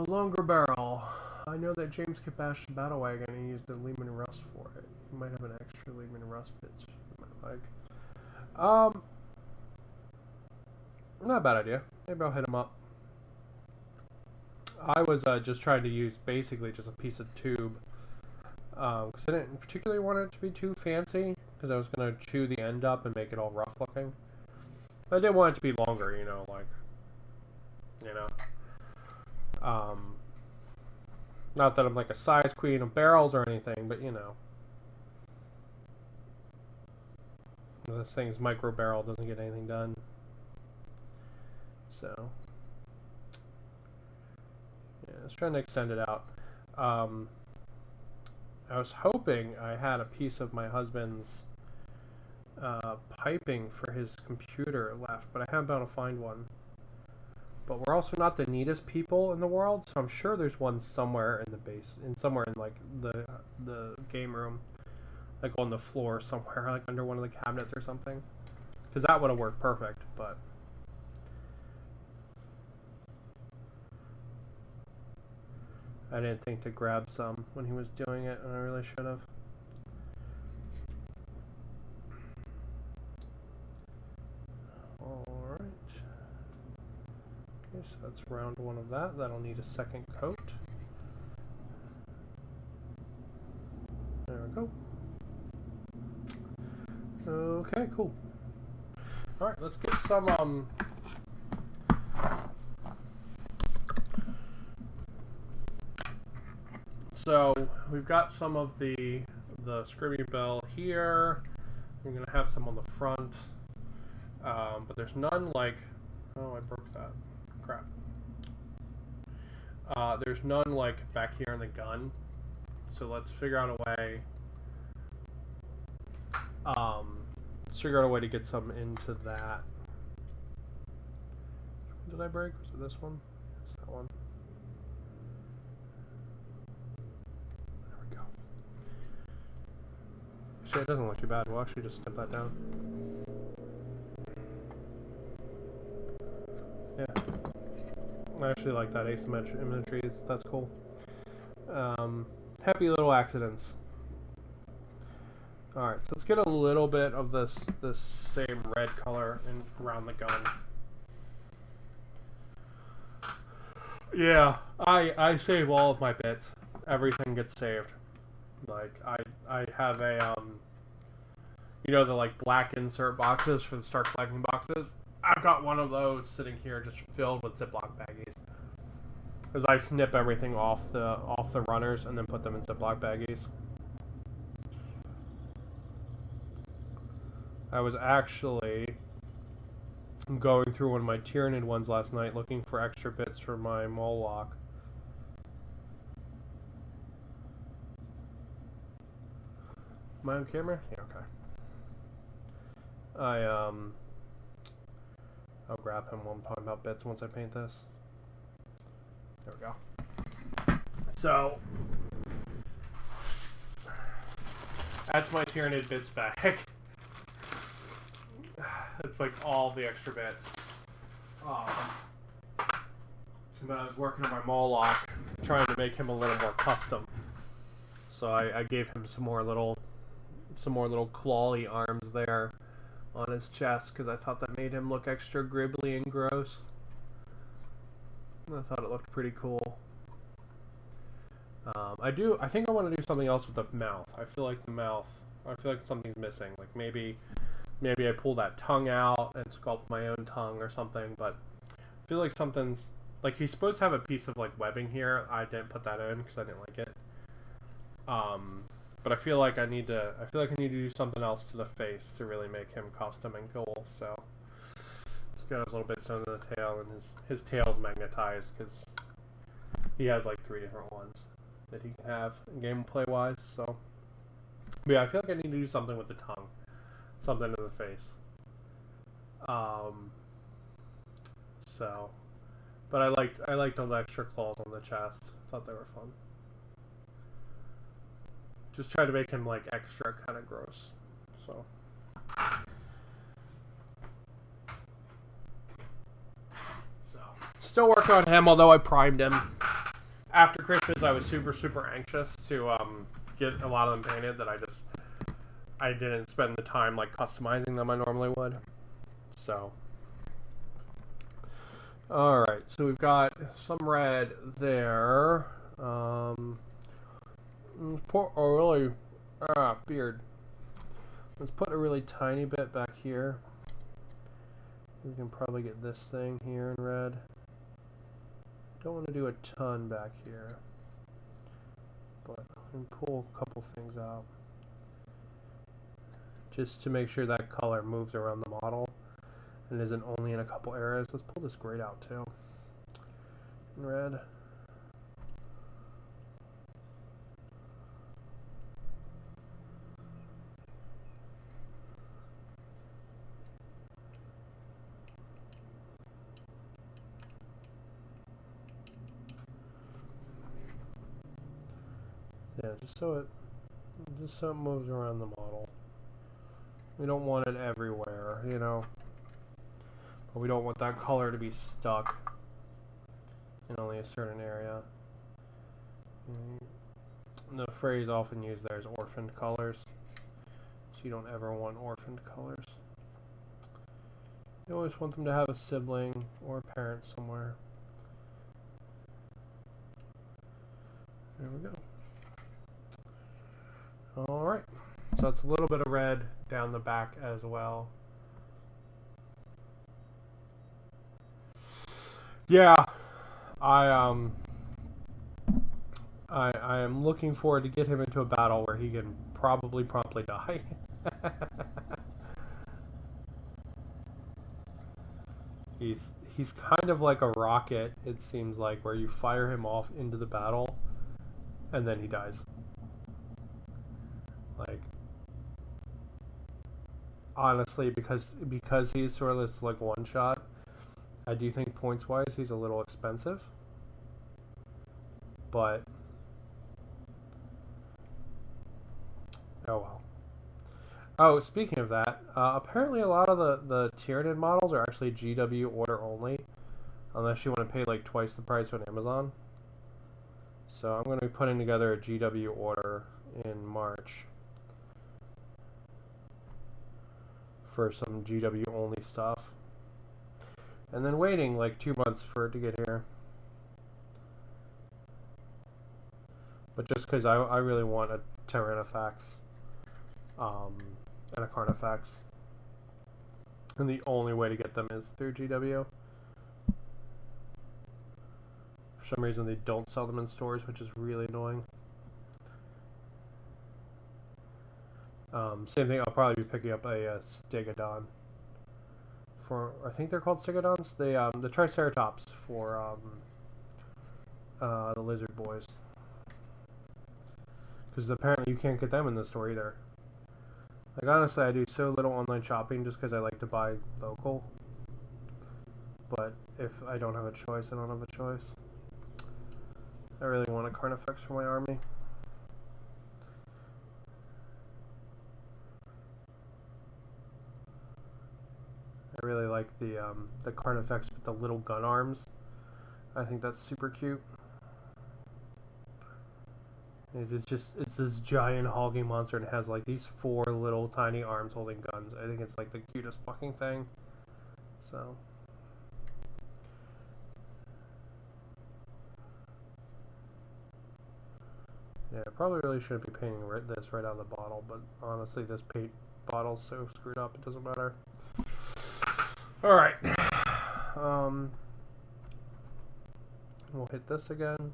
Longer barrel. I know that James kept bashed the battle wagon and he used the Lehman Rust for it. He might have an extra Lehman Rust bits you might like. Not a bad idea. Maybe I'll hit him up. I was just trying to use basically just a piece of tube because I didn't particularly want it to be too fancy because I was going to chew the end up and make it all rough looking. But I didn't want it to be longer, you know, like, you know. Not that I'm like a size queen of barrels or anything, but you know. This thing's micro barrel, doesn't get anything done. So. I was trying to extend it out. I was hoping I had a piece of my husband's piping for his computer left, but I haven't been able to find one. But we're also not the neatest people in the world, so I'm sure there's one somewhere in the base, somewhere in like the game room, like on the floor somewhere, like under one of the cabinets or something. Because that would have worked perfect, but I didn't think to grab some when he was doing it, and I really should have. Alright. Okay, so that's round one of that. That'll need a second coat. There we go. Okay, cool. Alright, let's get some, so we've got some of the Scribby Bell here. We're gonna have some on the front, but there's none like. Oh, I broke that. Crap. There's none like back here in the gun. So let's figure out a way. Let's figure out a way to get some into that. Did I break? Was it this one? It's that one. Actually, it doesn't look too bad. We'll actually just snip that down. Yeah. I actually like that asymmetry. That's cool. Happy little accidents. Alright, so let's get a little bit of this same red color around the gun. Yeah, I save all of my bits. Everything gets saved. Like, I have a, you know, the, like, black insert boxes for the Start Collecting boxes? I've got one of those sitting here just filled with Ziploc baggies. As I snip everything off the runners and then put them in Ziploc baggies. I was actually going through one of my Tyranid ones last night looking for extra bits for my mole lock. Am I on camera? Yeah, okay. I'll grab him while I'm talking about bits once I paint this. There we go. So, that's my Tyranid bits bag. It's like all the extra bits. But I was working on my mole lock, trying to make him a little more custom. So I gave him some more little clawy arms there on his chest because I thought that made him look extra gribbly and gross. I thought it looked pretty cool. I think I want to do something else with the mouth. I feel like something's missing. Like maybe I pull that tongue out and sculpt my own tongue or something, but I feel like something's, like, he's supposed to have a piece of, like, webbing here. I didn't put that in because I didn't like it. But I feel like I need to do something else to the face to really make him custom and cool, so let's get his little bits done to the tail, and his tail's magnetized because he has, like, 3 different ones that he can have gameplay wise, so. But yeah, I feel like I need to do something with the tongue. Something in the face. So, but I liked all the extra claws on the chest. Thought they were fun. Just try to make him like extra kind of gross. So. Still working on him, although I primed him. After Christmas, I was super anxious to get a lot of them painted that I didn't spend the time like customizing them I normally would. So, alright, so we've got some red there. Let's put a really beard. Let's put a really tiny bit back here. We can probably get this thing here in red. Don't want to do a ton back here, but I can pull a couple things out just to make sure that color moves around the model and isn't only in a couple areas. Let's pull this grayed out too in red. Yeah, just so it moves around the model. We don't want it everywhere, you know. But we don't want that color to be stuck in only a certain area. The phrase often used there is orphaned colors. So you don't ever want orphaned colors. You always want them to have a sibling or a parent somewhere. There we go. Alright. So it's a little bit of red down the back as well. Yeah. I am looking forward to get him into a battle where he can probably promptly die. He's kind of like a rocket, it seems like, where you fire him off into the battle and then he dies. Like, honestly, because he's sort of this like one shot, I do think points wise he's a little expensive. But oh well. Oh, speaking of that, apparently a lot of the Tyranid models are actually GW order only, unless you want to pay like twice the price on Amazon. So I'm going to be putting together a GW order in March for some GW only stuff, and then waiting like 2 months for it to get here. But just because I really want a Tyranifax and a Carnifex, and the only way to get them is through GW. For some reason they don't sell them in stores, which is really annoying. Same thing, I'll probably be picking up a Stegodon. For, I think they're called Stegodons. The Triceratops for the Lizard Boys. Because apparently you can't get them in the store either. Like, honestly, I do so little online shopping just because I like to buy local. But if I don't have a choice, I don't have a choice. I really want a Carnifex for my army. I really like the Carnifex with the little gun arms. I think that's super cute. It's this giant hulking monster and it has like these 4 little tiny arms holding guns. I think it's like the cutest fucking thing. So yeah, I probably really shouldn't be painting this right out of the bottle, but honestly this paint bottle's so screwed up it doesn't matter. Alright. We'll hit this again.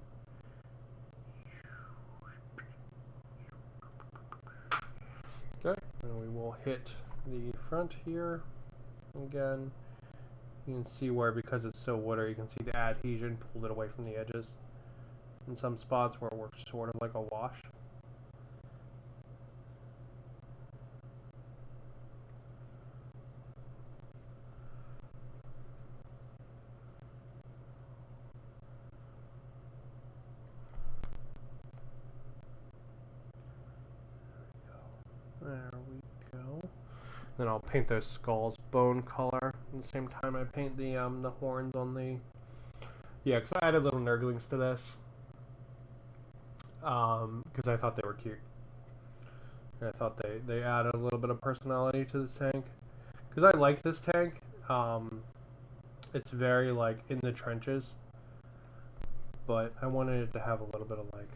Okay, and we will hit the front here again. You can see where, because it's so watery, you can see the adhesion pulled it away from the edges in some spots where it works sort of like a wash. There we go. Then I'll paint those skulls bone color at the same time I paint the horns on the... Yeah, because I added little nurglings to this. Because I thought they were cute. I thought they added a little bit of personality to the tank. Because I like this tank. It's very, like, in the trenches. But I wanted it to have a little bit of, like,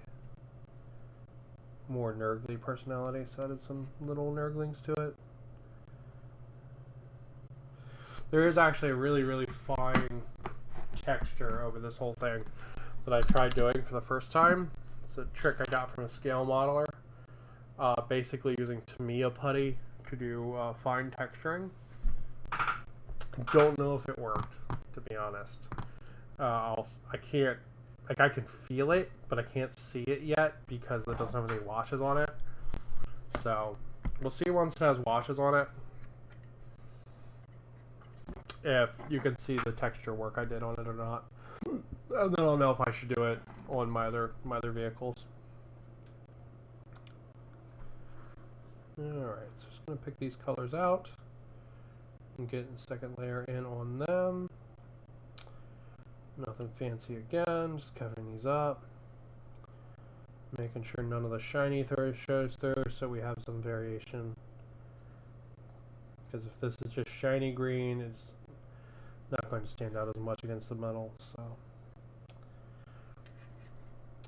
more nurgly personality, so I added some little nurglings to it. There is actually a really, really fine texture over this whole thing that I tried doing for the first time. It's a trick I got from a scale modeler, basically using Tamiya putty to do fine texturing. I don't know if it worked, to be honest. I can't, like, I can feel it, but I can't see it yet because it doesn't have any washes on it. So we'll see once it has washes on it if you can see the texture work I did on it or not, and then I'll know if I should do it on my other vehicles. Alright, so just going to pick these colors out and get the second layer in on them. Nothing fancy again, just covering these up. Making sure none of the shiny shows through so we have some variation. Because if this is just shiny green, it's not going to stand out as much against the metal, so.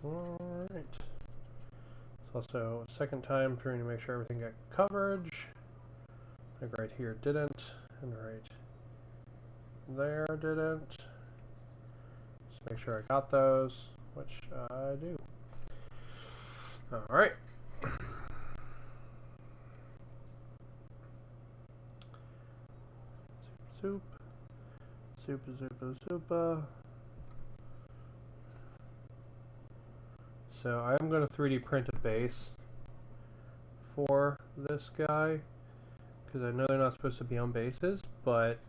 Alright. It's also a second time trying to make sure everything got coverage. Like right here didn't, and right there didn't. Just make sure I got those, which I do. Alright. Soup. Super. So I am going to 3D print a base for this guy, because I know they're not supposed to be on bases, but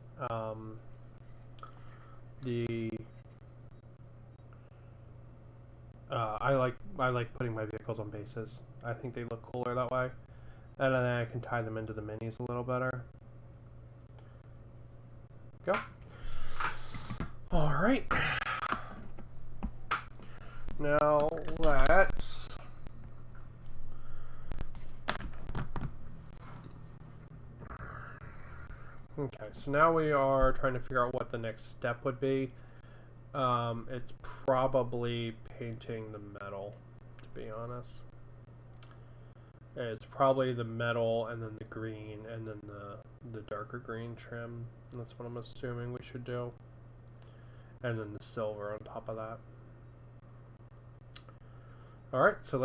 I like putting my vehicles on bases. I think they look cooler that way, and then I can tie them into the minis a little better. Go. All right. Now let's okay, so now we are trying to figure out what the next step would be. It's probably painting the metal, to be honest. It's probably the metal and then the green and then the darker green trim. That's what I'm assuming we should do. And then the silver on top of that. Alright, so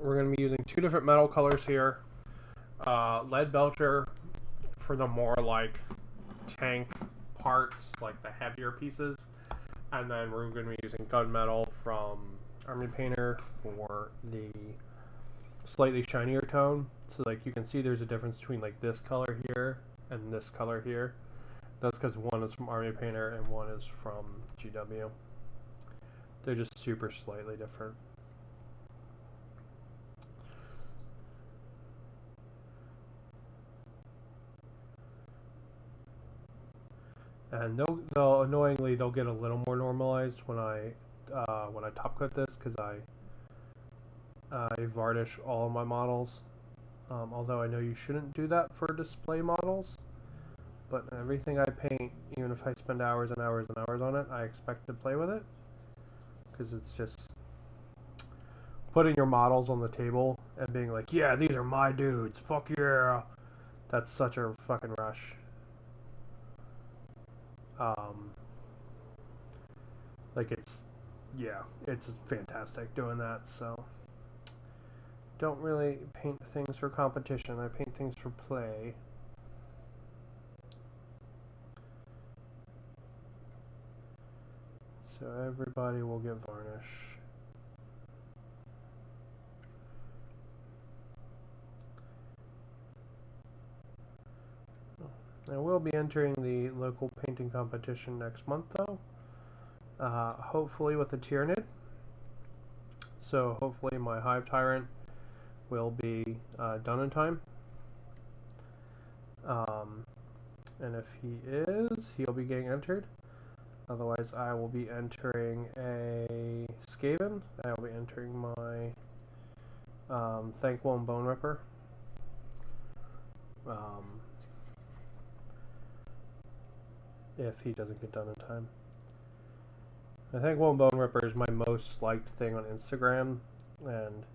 we're going to be using two different metal colors here. Lead Belcher for the more like tank parts, like the heavier pieces. And then we're going to be using gunmetal from Army Painter for the slightly shinier tone. So like you can see there's a difference between like this color here and this color here. That's because one is from Army Painter and one is from GW. They're just super slightly different. And they'll annoyingly they'll get a little more normalized when I top coat this, because I varnish all of my models. Although I know you shouldn't do that for display models, but everything I paint, even if I spend hours and hours and hours on it, I expect to play with it, because it's just putting your models on the table and being like, yeah, these are my dudes, fuck yeah. That's such a fucking rush. Like it's fantastic doing that. So don't really paint things for competition. I paint things for play. So everybody will get varnish. I will be entering the local painting competition next month, though. Hopefully with a Tyranid. So hopefully my Hive Tyrant will be done in time. And if he is, he'll be getting entered. Otherwise, I will be entering a Skaven. I will be entering my Thankful and Bone Ripper. If he doesn't get done in time. I think One Bone Ripper is my most liked thing on Instagram, and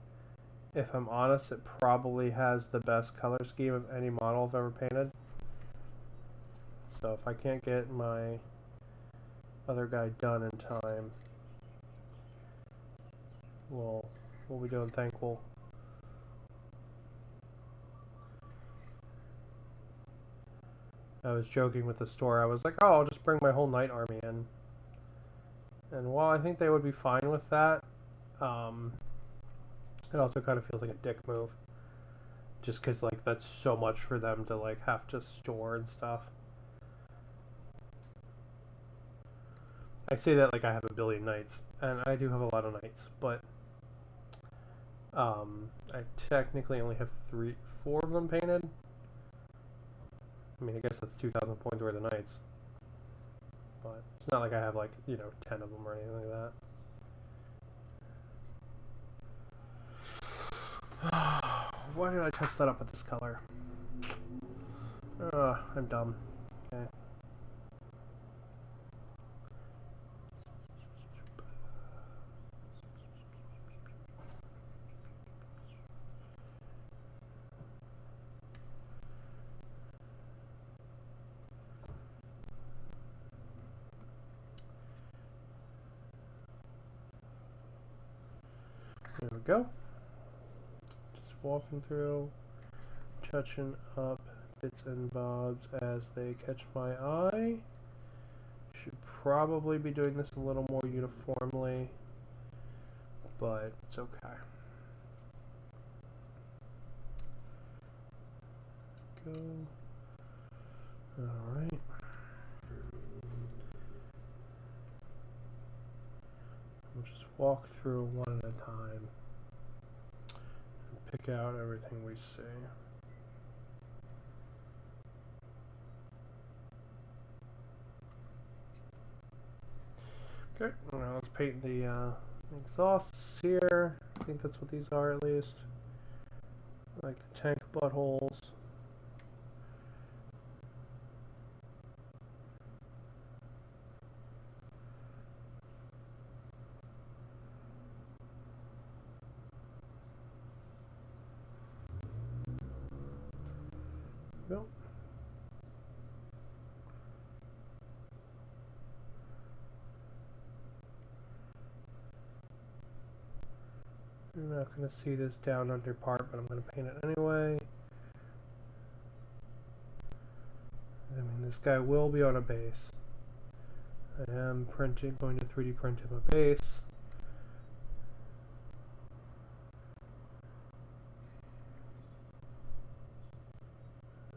if I'm honest, it probably has the best color scheme of any model I've ever painted. So if I can't get my other guy done in time, we'll be doing Thankful. I was joking with the store. I was like, oh, I'll just bring my whole Knight army in. And while I think they would be fine with that, it also kind of feels like a dick move. Just because, like, that's so much for them to, like, have to store and stuff. I say that like I have a billion Knights, and I do have a lot of Knights, but I technically only have 4 of them painted. I mean, I guess that's 2,000 points worth of knights. But it's not like I have, like, you know, 10 of them or anything like that. Why did I touch that up with this color? I'm dumb. Okay. There we go. Just walking through, touching up bits and bobs as they catch my eye. Should probably be doing this a little more uniformly, but it's okay. Go. Alright. We'll just walk through one at a time and pick out everything we see. Okay, now let's paint the exhausts here. I think that's what these are, at least. Like the tank buttholes. Nope. I'm not going to see this down under part, but I'm going to paint it anyway. I mean, this guy will be on a base. I am going to 3D print him a base.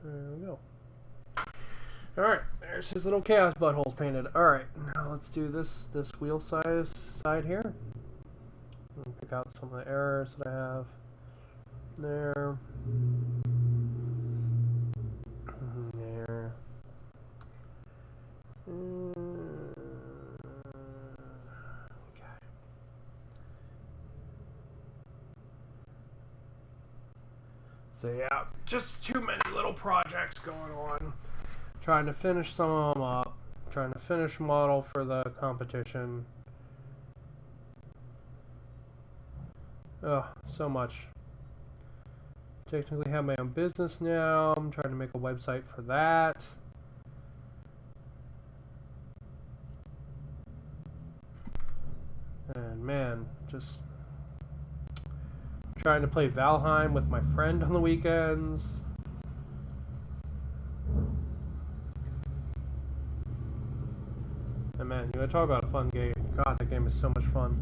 There we go. Alright, there's his little chaos buttholes painted. Alright, now let's do this wheel side here. Pick out some of the errors that I have there. There. Okay. So yeah, just too many little projects going on. Trying to finish some of them up. Trying to finish model for the competition. Oh, so much. Technically have my own business now. I'm trying to make a website for that. And man, just trying to play Valheim with my friend on the weekends. And man, you want to talk about a fun game. God, that game is so much fun.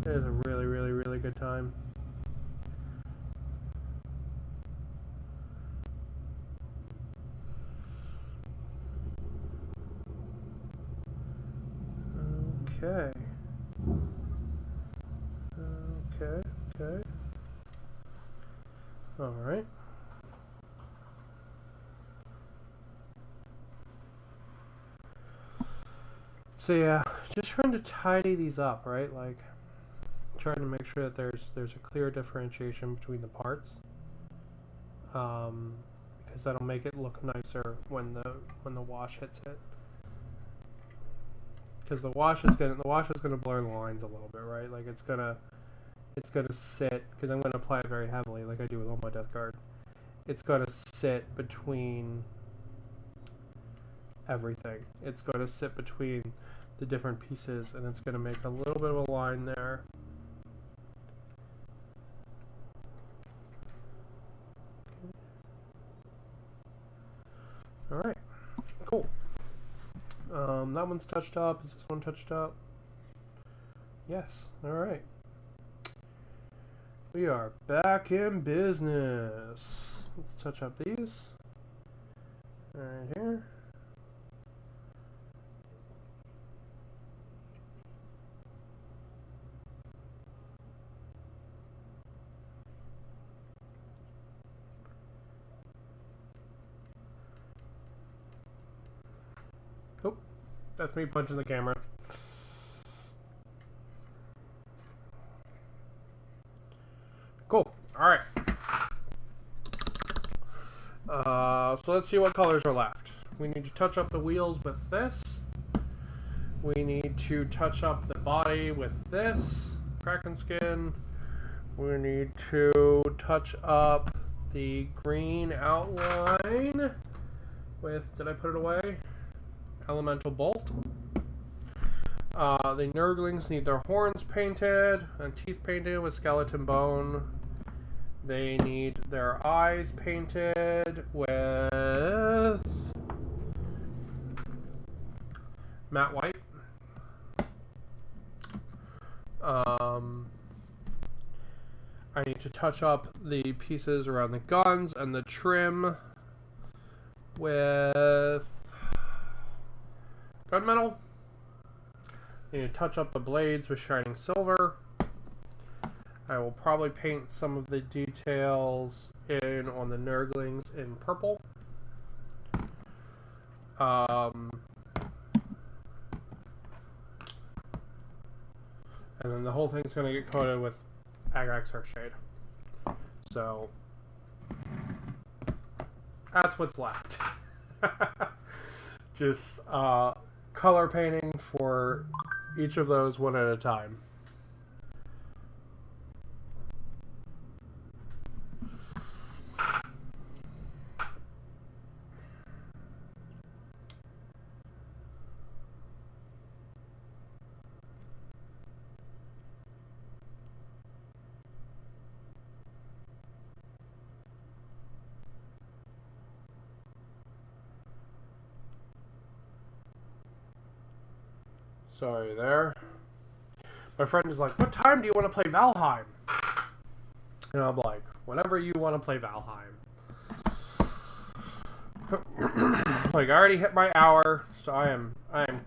It is a really, really, really good time. Okay. Okay. Alright. So yeah, just trying to tidy these up, right? Like, trying to make sure that there's a clear differentiation between the parts, because that'll make it look nicer when the wash hits it. Because the wash is gonna blur the lines a little bit, right? Like it's gonna sit, because I'm gonna apply it very heavily, like I do with all my deathguard. It's gonna sit between everything. It's gonna sit between the different pieces, and it's gonna make a little bit of a line there. Alright, cool. That one's touched up. Is this one touched up? Yes. Alright. We are back in business. Let's touch up these. Right here. That's me punching the camera. Cool. Alright. So let's see what colors are left. We need to touch up the wheels with this. We need to touch up the body with this Kraken skin. We need to touch up the green outline with, did I put it away? Elemental Bolt. The Nurglings need their horns painted and teeth painted with skeleton bone. They need their eyes painted with matte white. I need to touch up the pieces around the guns and the trim with gunmetal. I need to touch up the blades with shining silver. I will probably paint some of the details in on the Nurglings in purple. And then the whole thing's going to get coated with Agrax Earthshade. So that's what's left. Just color painting for each of those one at a time. Sorry there. My friend is like, what time do you want to play Valheim? And I'm like, whenever you want to play Valheim. Like, I already hit my hour, so I am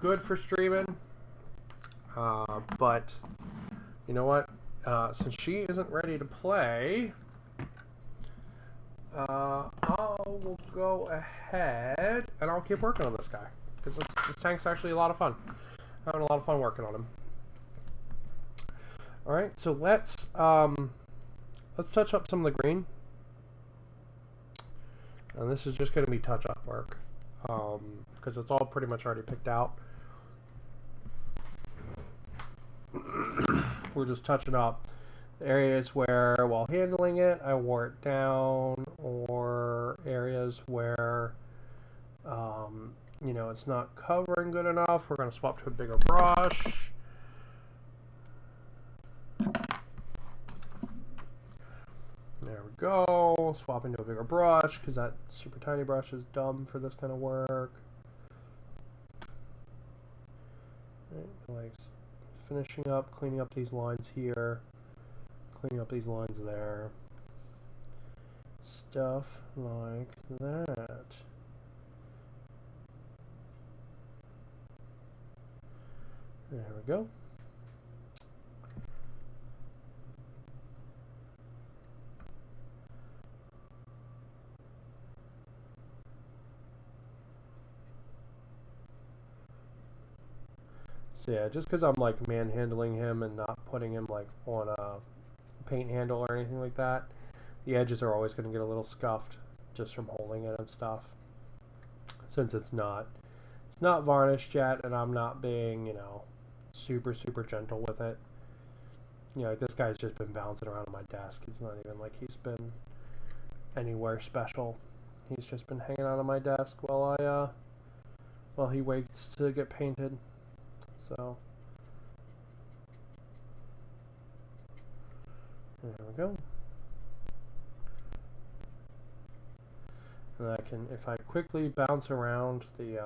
good for streaming. But you know what? Since she isn't ready to play, I will go ahead and I'll keep working on this guy, because this tank's actually a lot of fun. I'm having a lot of fun working on him. All right, so let's touch up some of the green, and this is just going to be touch-up work because it's all pretty much already picked out. We're just touching up the areas where, while handling it, I wore it down, or areas where you know, it's not covering good enough. We're going to swap to a bigger brush. There we go. Swap into a bigger brush because that super tiny brush is dumb for this kind of work. Right, like finishing up, cleaning up these lines here, cleaning up these lines there. Stuff like that. There we go. So yeah, just because I'm like manhandling him and not putting him like on a paint handle or anything like that, the edges are always going to get a little scuffed just from holding it and stuff. Since it's not varnished yet, and I'm not being, you know, super gentle with it. You know, this guy's just been bouncing around on my desk. It's not even like he's been anywhere special. He's just been hanging out on my desk while he waits to get painted. So there we go. And I can, if I quickly bounce around the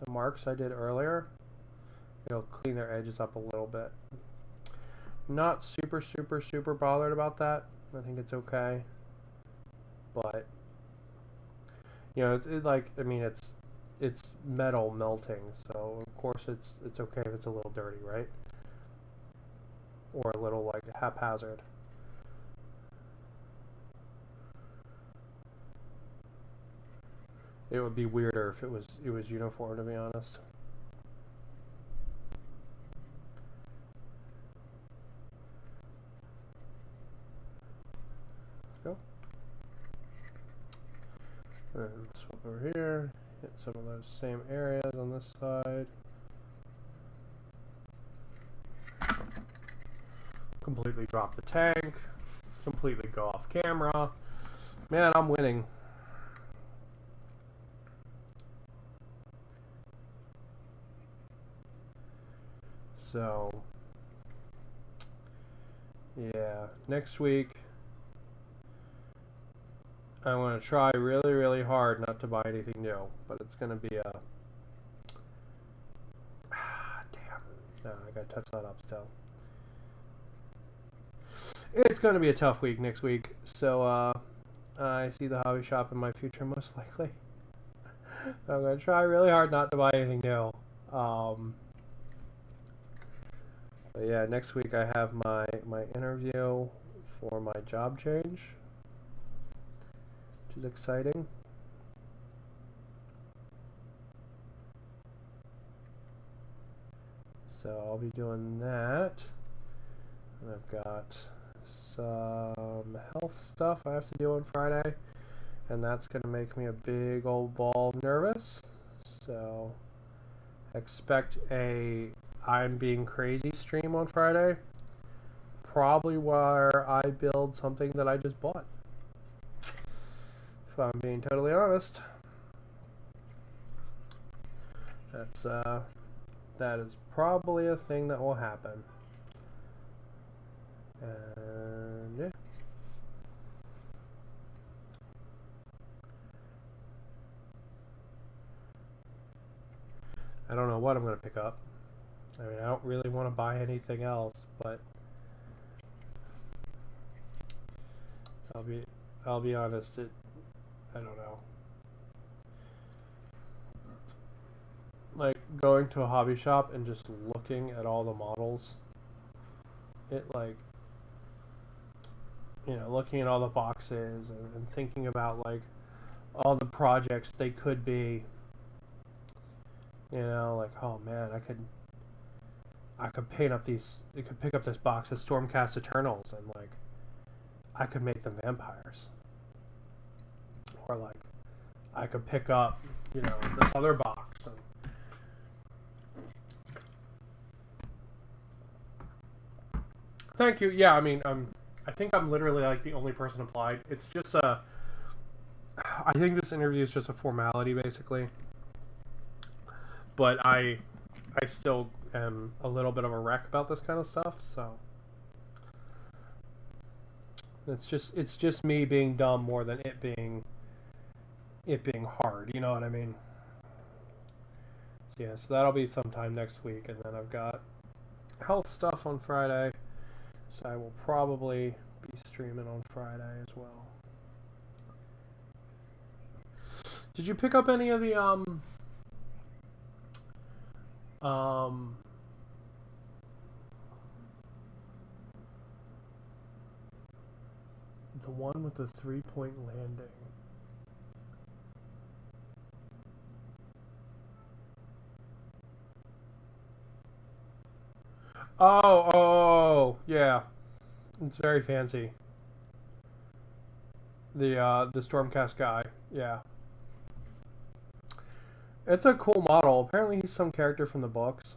marks I did earlier, it'll clean their edges up a little bit. Not super bothered about that. I think it's okay. But you know, it like, I mean, it's metal melting, so of course it's okay if it's a little dirty, right? Or a little like haphazard. It would be weirder if it was uniform, to be honest. go. And swap over here. Hit some of those same areas on this side. Completely drop the tank. Completely go off camera. Man, I'm winning. So, yeah, next week I'm going to try really, really hard not to buy anything new, but it's going to be a... damn. No, I got to touch that up still. It's going to be a tough week next week, so I see the hobby shop in my future most likely. I'm going to try really hard not to buy anything new. But yeah, next week I have my interview for my job change, which is exciting. So I'll be doing that. And I've got some health stuff I have to do on Friday, and that's going to make me a big old ball of nervous. So expect a I'm being crazy stream on Friday, probably where I build something that I just bought, if I'm being totally honest. That is probably a thing that will happen. And yeah. I don't know what I'm going to pick up. I mean, I don't really want to buy anything else, but I'll be honest, I don't know. Like going to a hobby shop and just looking at all the models, it like, you know, looking at all the boxes and thinking about like all the projects they could be, you know, like, oh man, I could paint up these, I could pick up this box of Stormcast Eternals and like I could make them vampires. Or like I could pick up, you know, this other box and thank you. Yeah, I mean, I think I'm literally like the only person applied. It's just I think this interview is just a formality basically. But I still am a little bit of a wreck about this kind of stuff, so it's just me being dumb more than it being hard, you know what I mean? So yeah, so that'll be sometime next week, and then I've got health stuff on Friday, so I will probably be streaming on Friday as well. Did you pick up any of the the one with the 3-point landing? Oh, yeah. It's very fancy. The Stormcast guy, yeah. It's a cool model. Apparently he's some character from the books.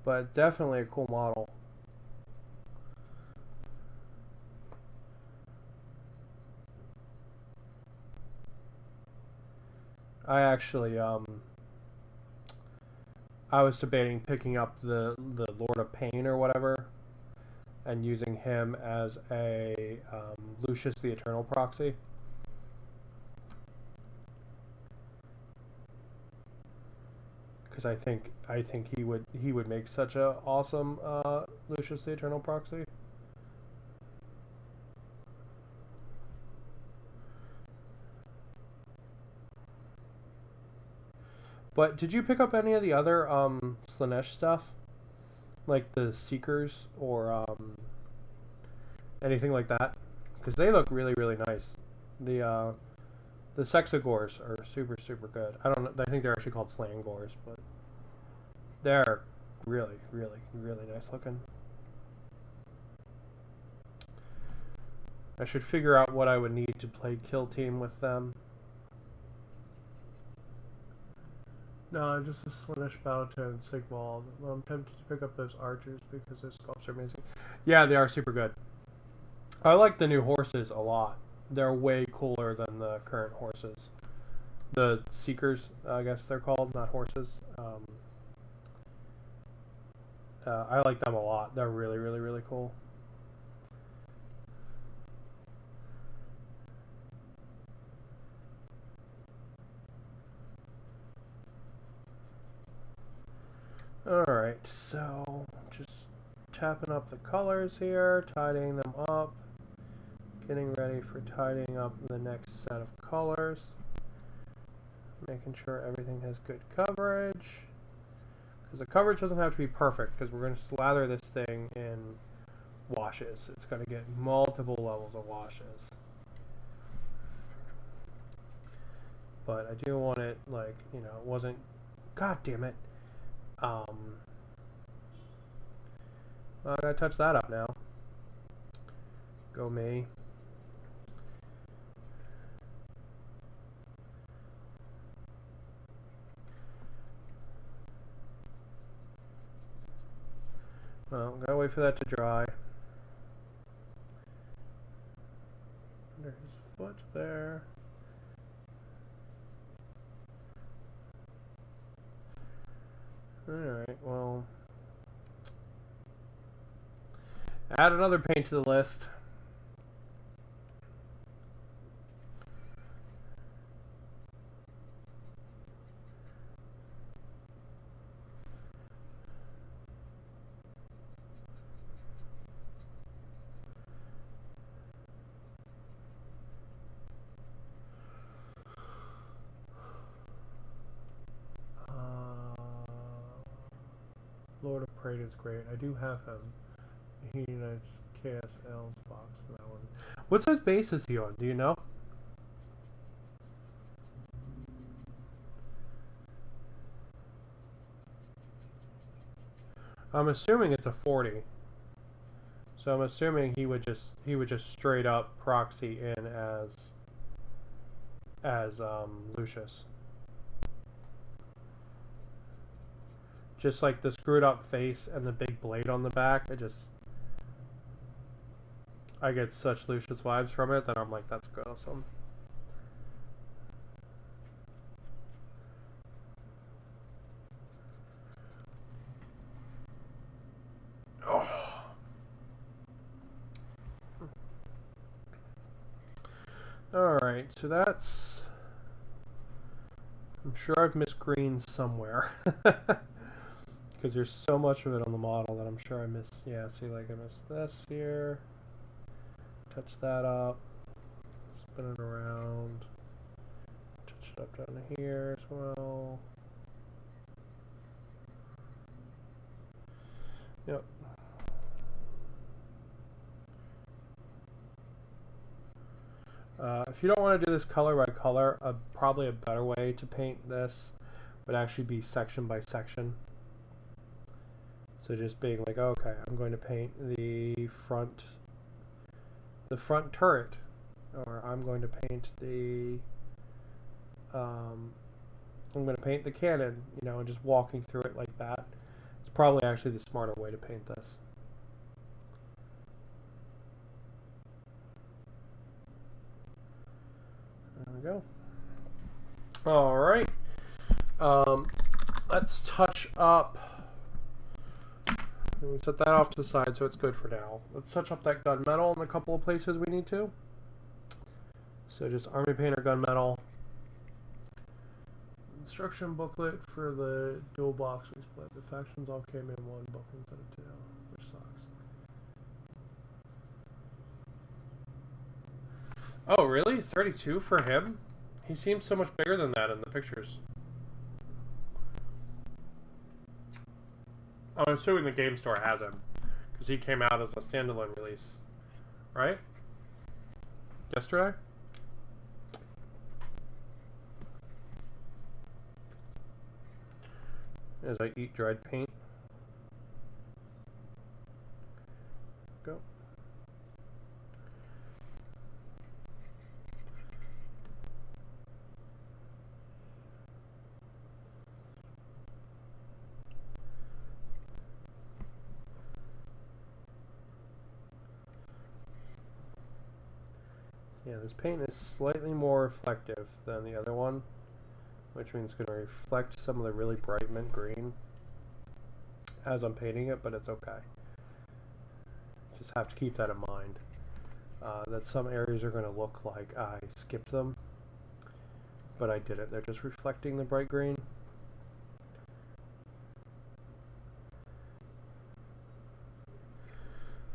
But definitely a cool model. I actually, I was debating picking up the Lord of Pain or whatever, and using him as a Lucius the Eternal proxy. Because I think he would make such a awesome Lucius the Eternal proxy. But did you pick up any of the other Slanesh stuff? Like the Seekers or anything like that? Because they look really, really nice. The Sexagores are super, super good. I don't know, I think they're actually called Slangors, but they're really, really, really nice looking. I should figure out what I would need to play kill team with them. No, just a Slaanesh Battletome and Sigmund. Well, I'm tempted to pick up those archers because those sculpts are amazing. Yeah, they are super good. I like the new horses a lot. They're way cooler than the current horses. The Seekers, I guess they're called, not horses. I like them a lot. They're really, really, really cool. Alright, so just tapping up the colors here, tidying them up, getting ready for tidying up the next set of colors, making sure everything has good coverage, because the coverage doesn't have to be perfect, because we're going to slather this thing in washes. It's going to get multiple levels of washes. But I do want it, like, you know, it wasn't, god damn it. Well, I gotta touch that up now. Go me. Well, gotta wait for that to dry. Under his foot there. Alright, well. Add another paint to the list. Lord of Parade is great. I do have him. He unites KSL's box for that one. What size base is he on? Do you know? I'm assuming it's a 40. So I'm assuming he would just straight up proxy in as Lucius. Just like the screwed up face and the big blade on the back, I get such Lucius vibes from it that I'm like, that's awesome. Oh. Alright, so that's... I'm sure I've missed green somewhere. Because there's so much of it on the model that I'm sure I missed. Yeah, see, like I missed this here. Touch that up. Spin it around. Touch it up down here as well. Yep. If you don't want to do this color by color, probably a better way to paint this would actually be section by section. So just being like, okay, I'm going to paint the front turret, or I'm going to paint the cannon, you know, and just walking through it like that. It's probably actually the smarter way to paint this. There we go. All right. Let's touch up. We'll set that off to the side so it's good for now. Let's touch up that gunmetal in a couple of places we need to. So just army painter gunmetal. Instruction booklet for the dual box we split. The factions all came in one book instead of two, which sucks. Oh, really? 32 for him? He seems so much bigger than that in the pictures. I'm assuming the game store has him, because he came out as a standalone release, right? Yesterday? As I eat dried paint. Go. Yeah, this paint is slightly more reflective than the other one, which means it's going to reflect some of the really bright mint green as I'm painting it, but it's okay. Just have to keep that in mind. That some areas are going to look like I skipped them, but I didn't. They're just reflecting the bright green.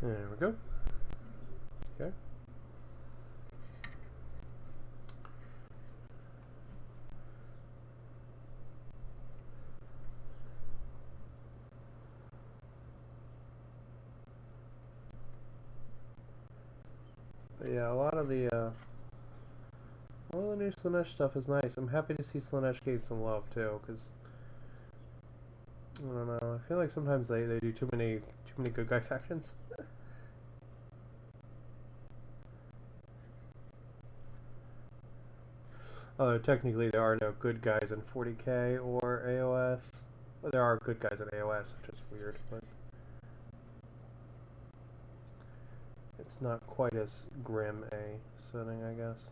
There we go. Okay. But yeah, a lot of the new Slanesh stuff is nice. I'm happy to see Slanesh gain some love too, because I don't know. I feel like sometimes they do too many good guy factions. Although technically there are no good guys in 40k or AOS. Well, there are good guys in AOS, which is weird, but it's not quite as grim a setting, I guess.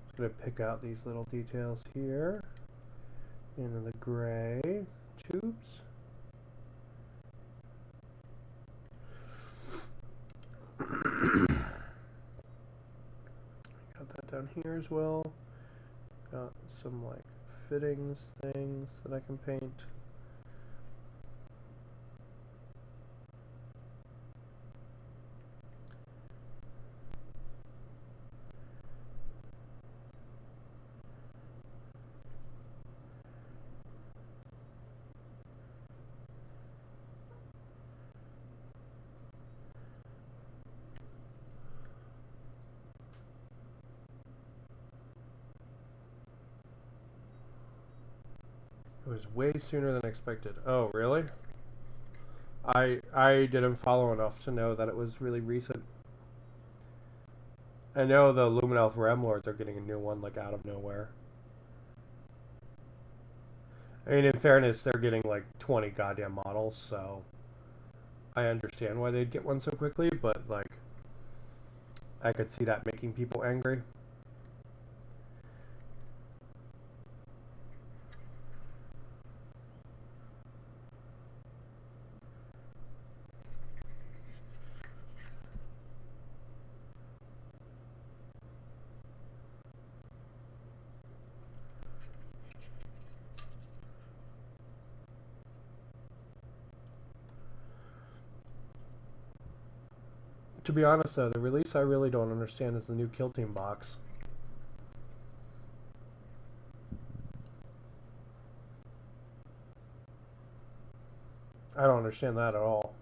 Just gonna pick out these little details here in the gray tubes. Got that down here as well. Got some like fittings things that I can paint. It was way sooner than expected. Oh, really? I didn't follow enough to know that it was really recent. I know the Luminelf Remlords are getting a new one, like, out of nowhere. I mean, in fairness, they're getting, like, 20 goddamn models, so I understand why they'd get one so quickly, but, like, I could see that making people angry. To be honest, though, the release I really don't understand is the new Kill Team box. I don't understand that at all.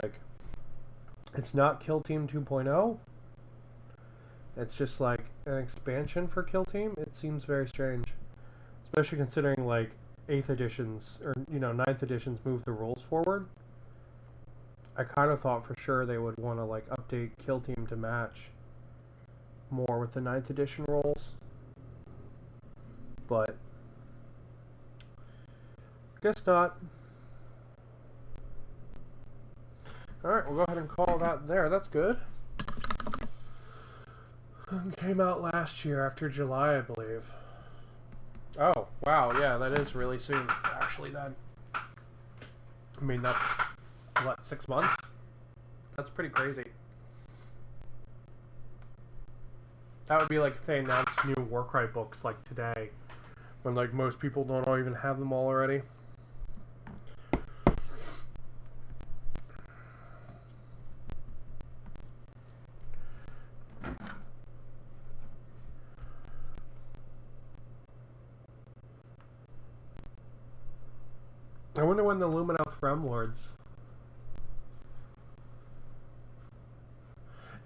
Like, it's not Kill Team 2.0. It's just like an expansion for Kill Team. It seems very strange. Especially considering, like, 8th editions, or, 9th editions move the rules forward. I kind of thought for sure they would want to, like, update Kill Team to match more with the 9th edition rules. But guess not. Alright, we'll go ahead and call that there. That's good. Came out last year after July, I believe. Oh, wow, yeah, that is really soon, actually, then. I mean, that's, what, 6 months? That's pretty crazy. That would be like if they announced new Warcry books, like, today, when, like, most people don't even have them all already. I wonder when the Luminelf Remlords...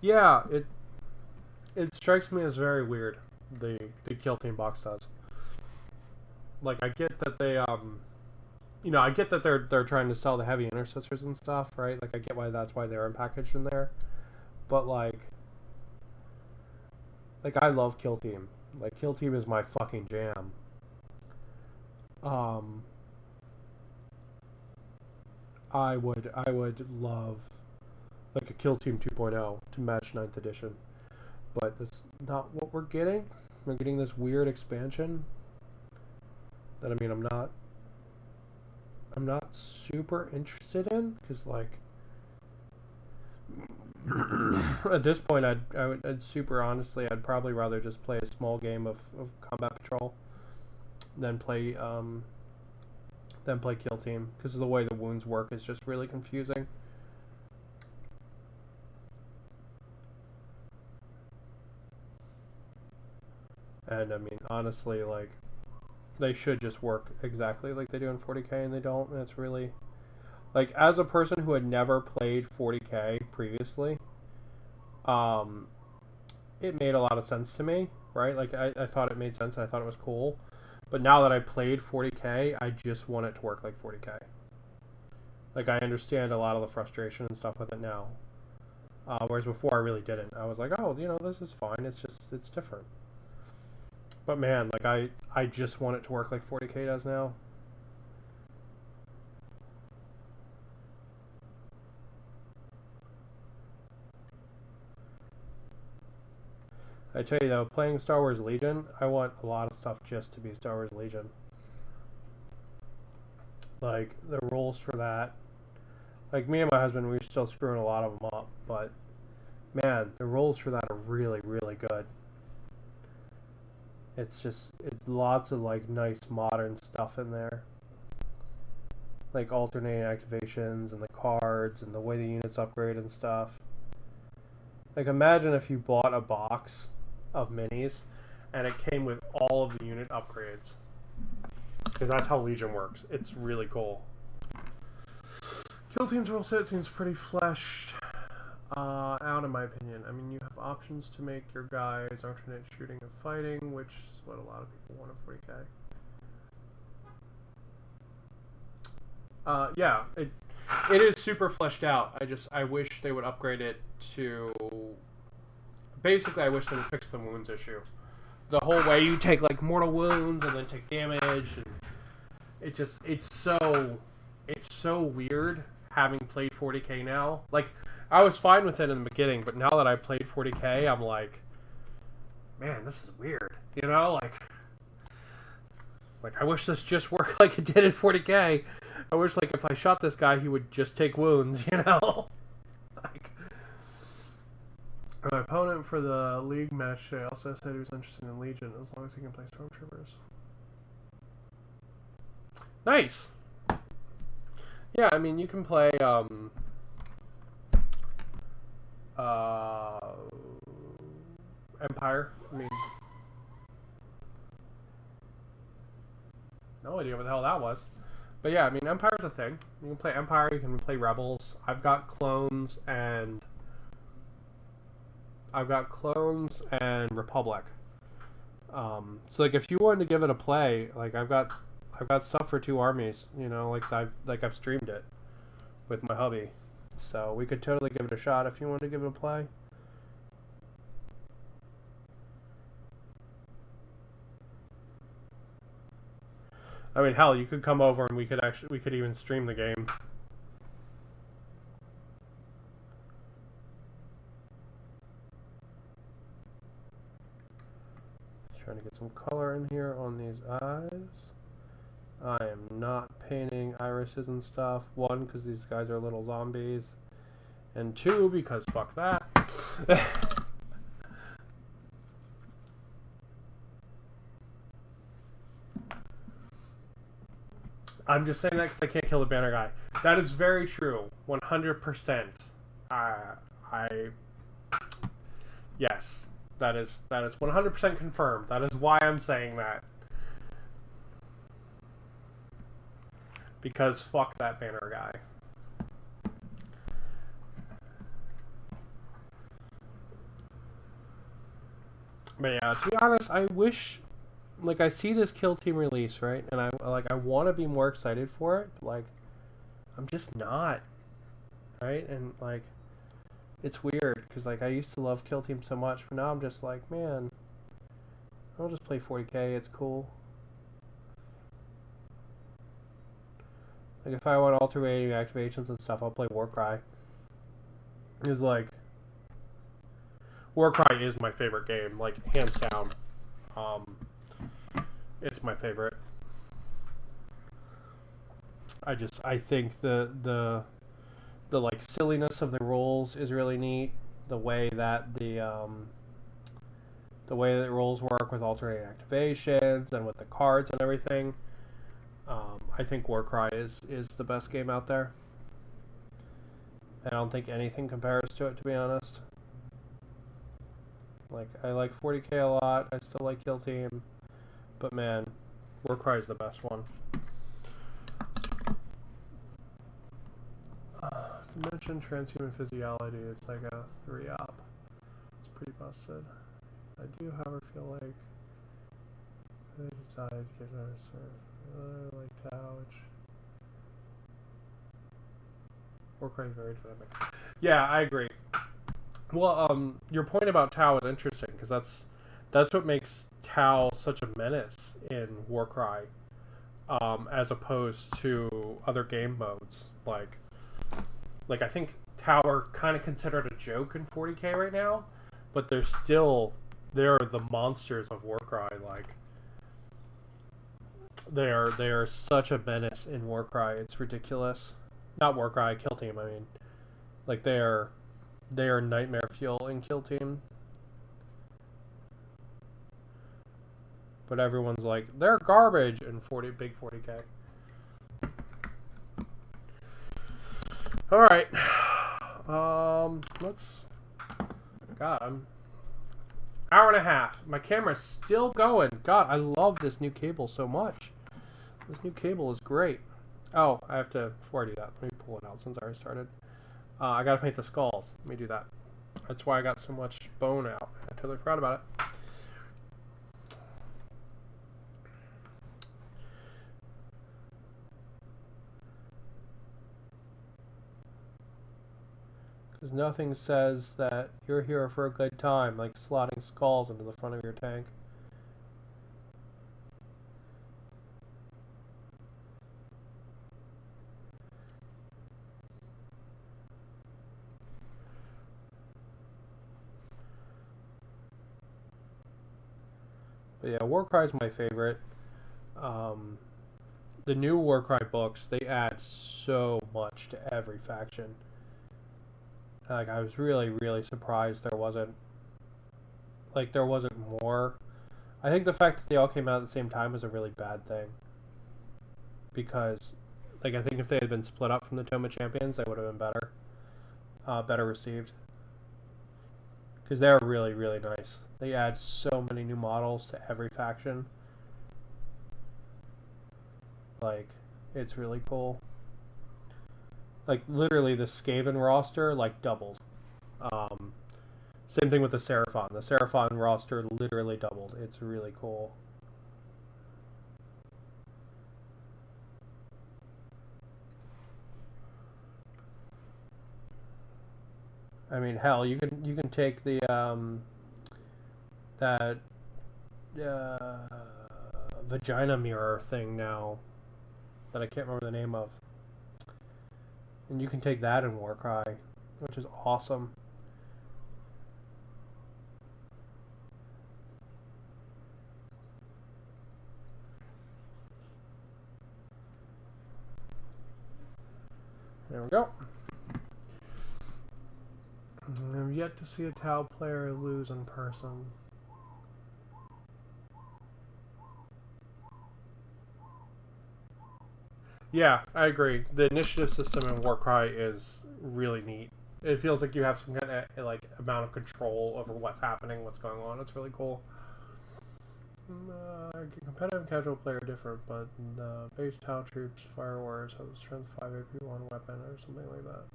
Yeah, it strikes me as very weird, the Kill Team box does. Like, I get that they, I get that they're trying to sell the heavy intercessors and stuff, right? Like, I get why that's why they're packaged in there. But, like, I love Kill Team. Like, Kill Team is my fucking jam. I would love like a Kill Team 2.0 to match 9th edition. But that's not what we're getting. We're getting this weird expansion that, I mean, I'm not super interested in, because like at this point I'd super honestly, I'd probably rather just play a small game of Combat Patrol than play Kill Team, because of the way the wounds work is just really confusing. And I mean, honestly, like, they should just work exactly like they do in 40k, and they don't, and it's really, like, as a person who had never played 40k previously, it made a lot of sense to me, right? Like, I thought it made sense, and I thought it was cool, but now that I played 40k, I just want it to work like 40k. Like, I understand a lot of the frustration and stuff with it now, whereas before I really didn't. I was like, oh, you know, this is fine, it's just, it's different. But man, like, I just want it to work like 40k does now. I tell you though, playing Star Wars Legion, I want a lot of stuff just to be Star Wars Legion. Like, the rules for that. Like, me and my husband, we're still screwing a lot of them up, but man, the rules for that are really, really good. It's lots of like nice modern stuff in there. Like alternating activations and the cards and the way the units upgrade and stuff. Like, imagine if you bought a box of minis and it came with all of the unit upgrades. Because that's how Legion works. It's really cool. Kill Team's rule set seems pretty fleshed out, in my opinion. I mean, you have options to make your guys alternate shooting and fighting, which is what a lot of people want in 40k. Yeah, it is super fleshed out. I wish they would upgrade it to... Basically, I wish they would fix the wounds issue. The whole way you take, like, mortal wounds and then take damage, and it's so weird having played 40k now. Like, I was fine with it in the beginning, but now that I played 40k, I'm like, man, this is weird. You know, like I wish this just worked like it did in 40k. I wish, like, if I shot this guy, he would just take wounds, you know? Like, my opponent for the league match today also said he was interested in Legion, as long as he can play Stormtroopers. Nice! Yeah, I mean, you can play, Empire. I mean, no idea what the hell that was. But yeah, I mean, Empire's a thing. You can play Empire, you can play Rebels. I've got clones and Republic. So like, if you wanted to give it a play, like, I've got stuff for 2 armies, you know, like I've streamed it with my hubby. So we could totally give it a shot if you wanted to give it a play. I mean, hell, you could come over and we could even stream the game. Just trying to get some color in here on these eyes. I am not painting irises and stuff. 1, because these guys are little zombies. And 2, because fuck that. I'm just saying that because I can't kill the banner guy. That is very true. 100%. Yes. That is 100% confirmed. That is why I'm saying that. Because fuck that banner guy. But yeah, to be honest, I wish, like, I see this Kill Team release, right? And I want to be more excited for it, but, like, I'm just not. Right? And, like, it's weird, because, like, I used to love Kill Team so much, but now I'm just like, man, I'll just play 40k, it's cool. Like, if I want alternating activations and stuff, I'll play Warcry. It's like... Warcry is my favorite game, like, hands down. It's my favorite. I think the like silliness of the rules is really neat. The way that the rules work with alternating activations and with the cards and everything. I think Warcry is the best game out there. I don't think anything compares to it, to be honest. Like, I like 40k a lot. I still like Kill Team, but man, Warcry is the best one. You mentioned transhuman physiology. It's like a 3-up. It's pretty busted. I do, however, feel like they decided to get another serve. Like Tau, which Warcry is very dynamic. Yeah, I agree. Well, your point about Tau is interesting because that's what makes Tau such a menace in Warcry, as opposed to other game modes. Like I think Tau are kind of considered a joke in 40k right now, but they're the monsters of Warcry. Like they are such a menace in Warcry. It's ridiculous. Not Warcry, Kill Team. I mean, like they are nightmare fuel in Kill Team. But everyone's like, they're garbage in 40k. Alright. God, I'm... Hour and a half. My camera's still going. God, I love this new cable so much. This new cable is great. Oh, I have to... Before I do that, let me pull it out since I already started. I gotta paint the skulls. Let me do that. That's why I got so much bone out. I totally forgot about it. Because nothing says that you're here for a good time, like slotting skulls into the front of your tank. But yeah, Warcry is my favorite. The new Warcry books, they add so much to every faction. Like, I was really, really surprised there wasn't more. I think the fact that they all came out at the same time was a really bad thing. Because, like, I think if they had been split up from the Tome of Champions, they would have been better received. Because they're really, really nice. They add so many new models to every faction. Like, it's really cool. Like, literally, the Skaven roster, like, doubled. Same thing with the Seraphon. The Seraphon roster literally doubled. It's really cool. I mean, hell, you can take the, that, vagina mirror thing now that I can't remember the name of. And you can take that in Warcry, which is awesome. There we go. I've yet to see a Tau player lose in person. Yeah, I agree. The initiative system in Warcry is really neat. It feels like you have some kind of like amount of control over what's happening, what's going on. It's really cool. Competitive and casual player are different, but base Tau troops, Fire Wars have a strength 5 AP 1 weapon or something like that.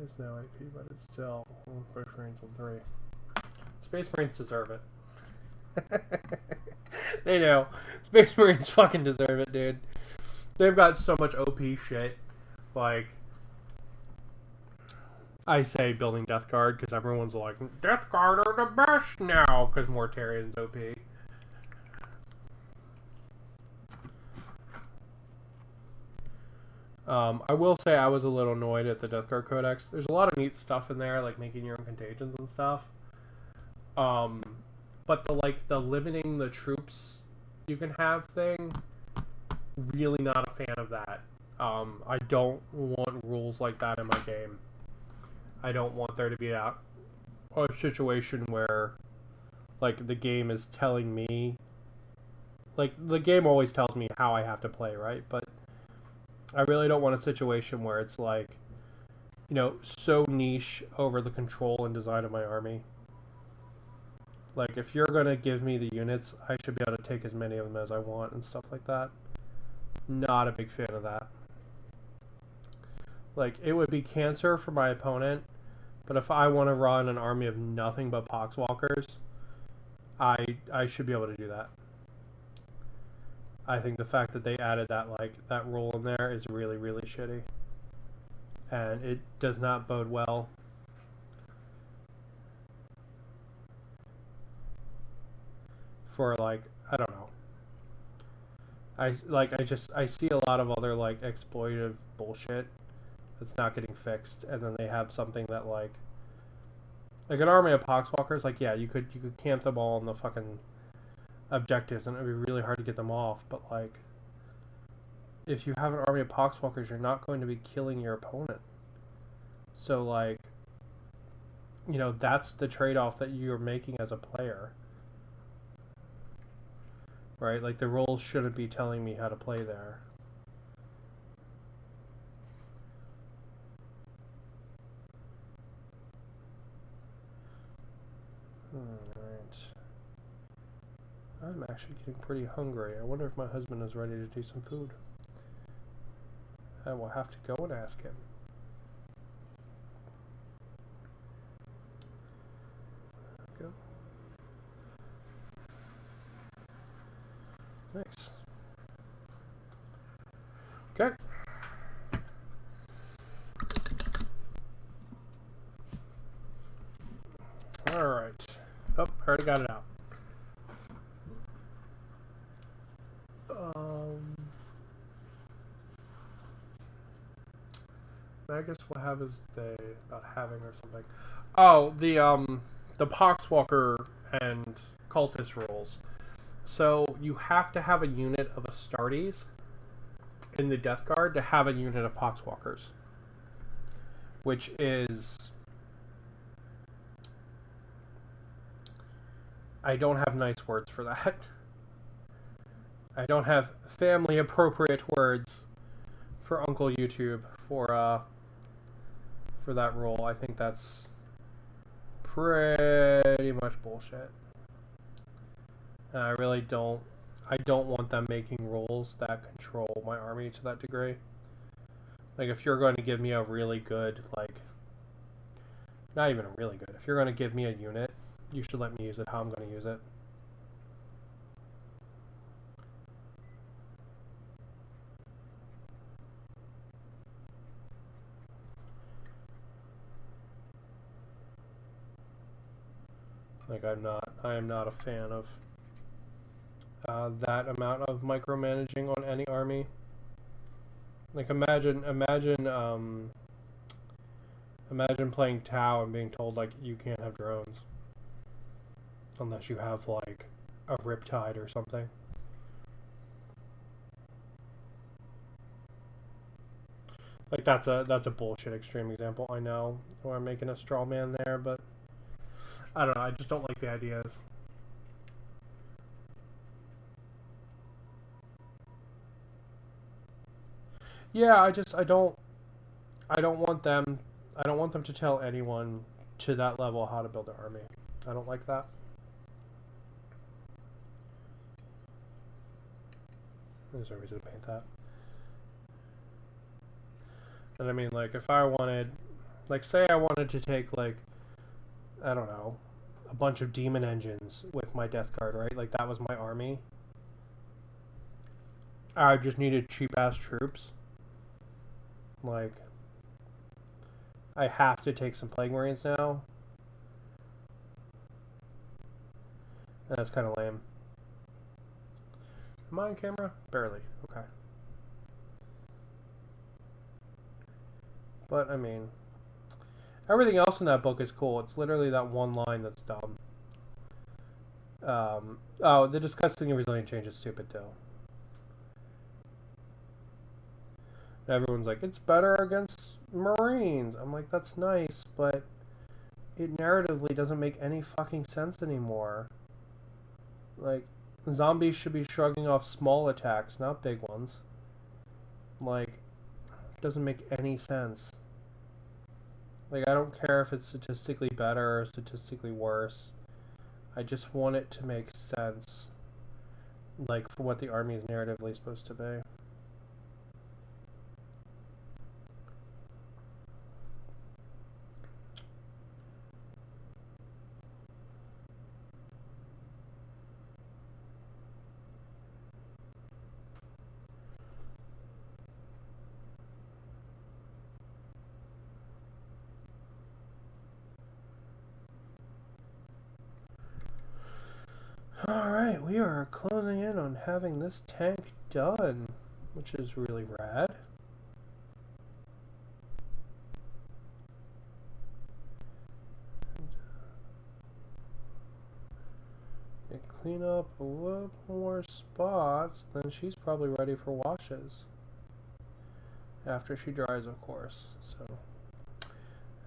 It's no AP, but it's still Space Marines on 3. Space Marines deserve it. They know. Space Marines fucking deserve it, dude. They've got so much OP shit. Like, I say building deathguard because everyone's like, deathguard are the best now because Mortarian's OP. I will say I was a little annoyed at the deathguard codex. There's a lot of neat stuff in there, like making your own contagions and stuff. But the limiting the troops you can have thing, really not a fan of that. I don't want rules like that in my game. I don't want there to be a situation where, like, the game is telling me, like, the game always tells me how I have to play, right? But I really don't want a situation where it's like, you know, so niche over the control and design of my army. Like, if you're going to give me the units, I should be able to take as many of them as I want and stuff like that. Not a big fan of that. Like, it would be cancer for my opponent, but if I want to run an army of nothing but poxwalkers, I should be able to do that. I think the fact that they added that rule in there is really, really shitty. And it does not bode well. For, like, I don't know. I see a lot of other, like, exploitative bullshit that's not getting fixed, and then they have something that, like an army of poxwalkers, like, yeah, you could camp them all in the fucking objectives and it would be really hard to get them off, but, like, if you have an army of poxwalkers, you're not going to be killing your opponent. So, like, you know, that's the trade-off that you're making as a player. Right? Like, the rules shouldn't be telling me how to play there. Alright. I'm actually getting pretty hungry. I wonder if my husband is ready to do some food. I will have to go and ask him. Go. Nice. Okay. Alright. Oh, I already got it out. I guess we'll have his day about having or something. Oh, the Poxwalker and Cultist rules. So you have to have a unit of Astartes in the Death Guard to have a unit of Poxwalkers, which is, I don't have nice words for that. I don't have family appropriate words for Uncle YouTube for that rule. I think that's pretty much bullshit. And I really don't want them making rules that control my army to that degree. Like, if you're going to give me a really good, like, not even a really good, if you're going to give me a unit, you should let me use it how I'm going to use it. Like, I am not a fan of that amount of micromanaging on any army. Like, imagine playing Tau and being told, like, you can't have drones unless you have, like, a Riptide or something. Like, that's a bullshit extreme example, I know, where I'm making a straw man there, but I don't know, I just don't like the ideas. Yeah, I don't want them to tell anyone to that level how to build an army. I don't like that. There's no reason to paint that. And I mean, like, if I wanted, like, say I wanted to take, like, I don't know, a bunch of demon engines with my Death Guard, right? Like, that was my army. I just needed cheap-ass troops. Like, I have to take some Plague Marines now. And that's kind of lame. Am I on camera? Barely. Okay. But, I mean, everything else in that book is cool. It's literally that one line that's dumb. Oh, the disgusting and resilient change is stupid, too. Everyone's like, it's better against Marines. I'm like, that's nice, but it narratively doesn't make any fucking sense anymore. Like, zombies should be shrugging off small attacks, not big ones. Like, it doesn't make any sense. Like, I don't care if it's statistically better or statistically worse. I just want it to make sense. Like, for what the army is narratively supposed to be. Alright, we are closing in on having this tank done, which is really rad. And clean up a little more spots, then she's probably ready for washes. After she dries, of course. So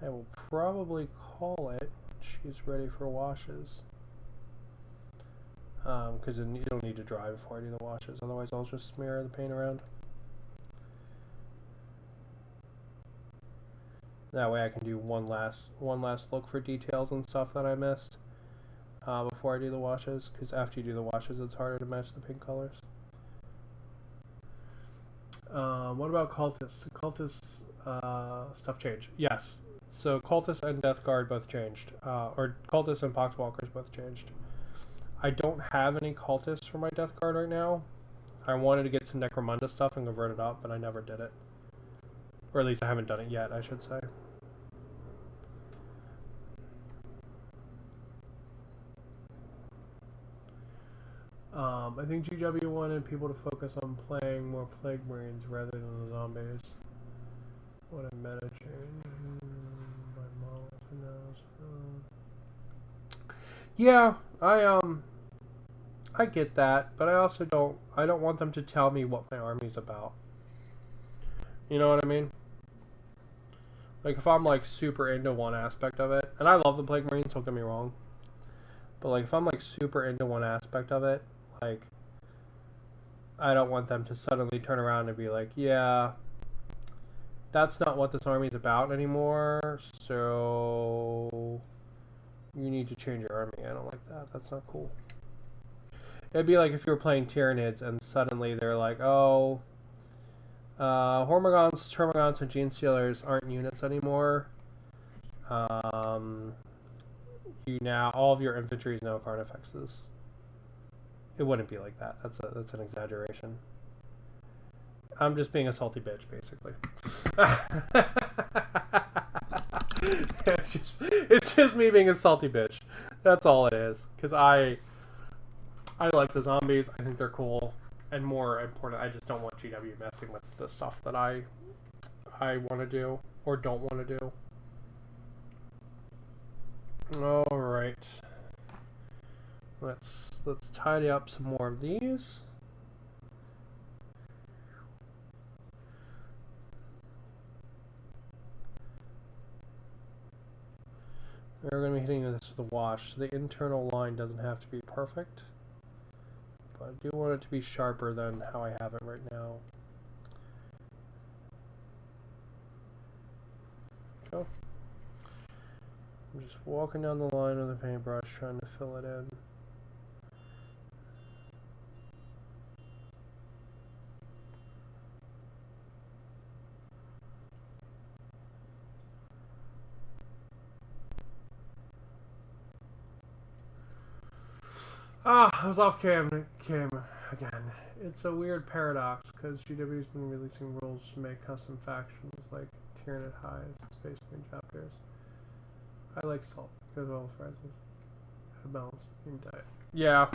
I will probably call it when she's ready for washes. Because you don't need to dry before I do the washes. Otherwise, I'll just smear the paint around. That way, I can do one last look for details and stuff that I missed before I do the washes. Because after you do the washes, it's harder to match the paint colors. What about cultists? Cultists stuff changed. Yes. So cultists and deathguard both changed. Or cultists and poxwalkers both changed. I don't have any cultists for my deathguard right now. I wanted to get some Necromunda stuff and convert it up, but I never did it. Or at least I haven't done it yet, I should say. I think GW wanted people to focus on playing more Plague Marines rather than the zombies. What a meta change. My model, who knows? Yeah, I get that, but I also don't want them to tell me what my army's about. You know what I mean? Like, if I'm, like, super into one aspect of it, and I love the Plague Marines, don't get me wrong, but, like, if I'm, like, super into one aspect of it, like, I don't want them to suddenly turn around and be like, yeah, that's not what this army's about anymore, so you need to change your army. I don't like that. That's not cool. It'd be like if you were playing Tyranids and suddenly they're like, oh, Hormagaunts, Termagaunts, and Gene Stealers aren't units anymore. All of your infantry is now Carnifexes. It wouldn't be like that. That's an exaggeration. I'm just being a salty bitch, basically. It's just me being a salty bitch. That's all it is. Because I like the zombies. I think they're cool. And more important, I just don't want GW messing with the stuff that I want to do or don't want to do. All right. Let's tidy up some more of these. We're going to be hitting this with a wash. So the internal line doesn't have to be perfect, but I do want it to be sharper than how I have it right now. Go. I'm just walking down the line with a paintbrush, trying to fill it in. I was off cam again. It's a weird paradox because GW's been releasing rules to make custom factions like Tyranid Hives and Space Marine chapters. I like salt because all friends is a balanced diet. Yeah.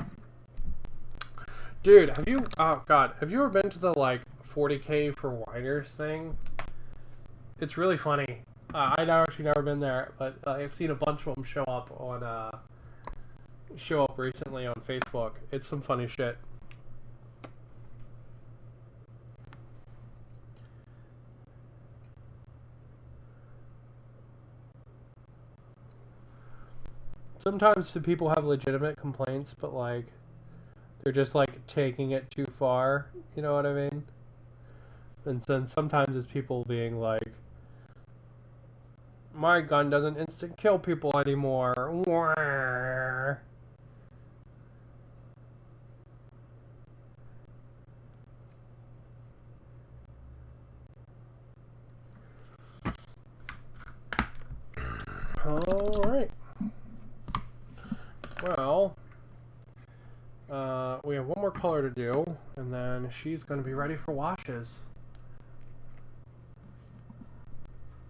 Dude, have you ever been to the like 40K for Whiners thing? It's really funny. I've actually never been there, but I've seen a bunch of them show up recently on Facebook. It's some funny shit. Sometimes the people have legitimate complaints, but like they're just like taking it too far. You know what I mean? And then sometimes it's people being like, my gun doesn't instant kill people anymore. Alright. Well, we have one more color to do, and then she's going to be ready for washes.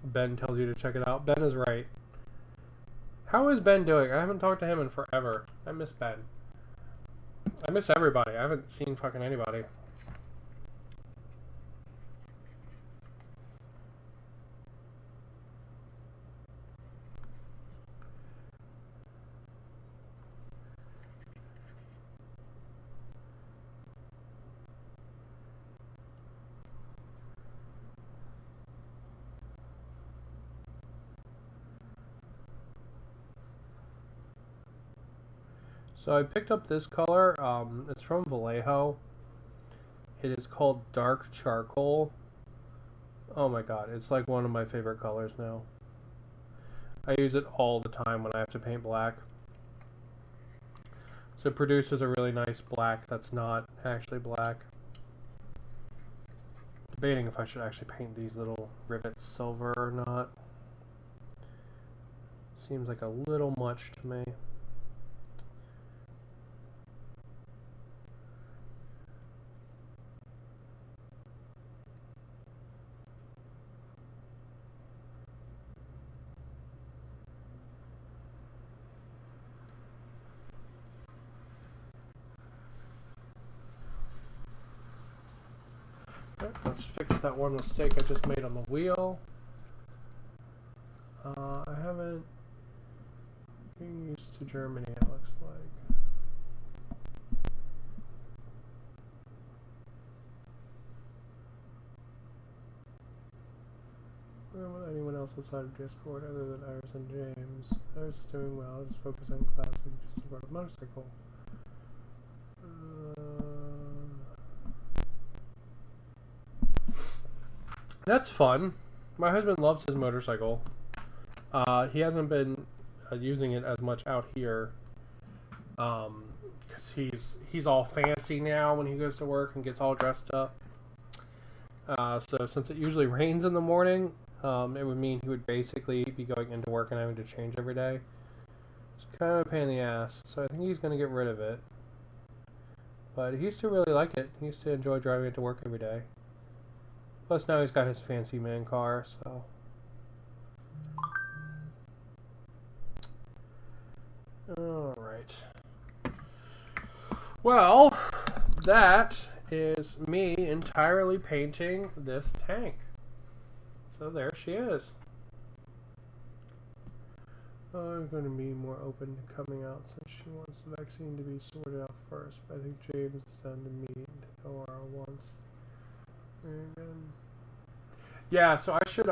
Ben tells you to check it out. Ben is right. How is Ben doing? I haven't talked to him in forever. I miss Ben. I miss everybody. I haven't seen fucking anybody. So I picked up this color. It's from Vallejo. It is called Dark Charcoal. Oh my god, it's like one of my favorite colors now. I use it all the time when I have to paint black. So it produces a really nice black that's not actually black. Debating if I should actually paint these little rivets silver or not. Seems like a little much to me. Let's fix that one mistake I just made on the wheel. I haven't been used to Germany, it looks like. With anyone else outside of Discord other than Iris and James. Iris is doing well, just focus on classic, just about a motorcycle. That's fun. My husband loves his motorcycle. He hasn't been using it as much out here. Because he's all fancy now when he goes to work and gets all dressed up. So since it usually rains in the morning, it would mean he would basically be going into work and having to change every day. It's kind of a pain in the ass. So I think he's going to get rid of it. But he used to really like it. He used to enjoy driving it to work every day. Plus now he's got his fancy man car, so. Alright. Well, that is me entirely painting this tank. So there she is. I'm going to be more open to coming out since she wants the vaccine to be sorted out first. But I think James is done to meet Nora once. Yeah, so I should,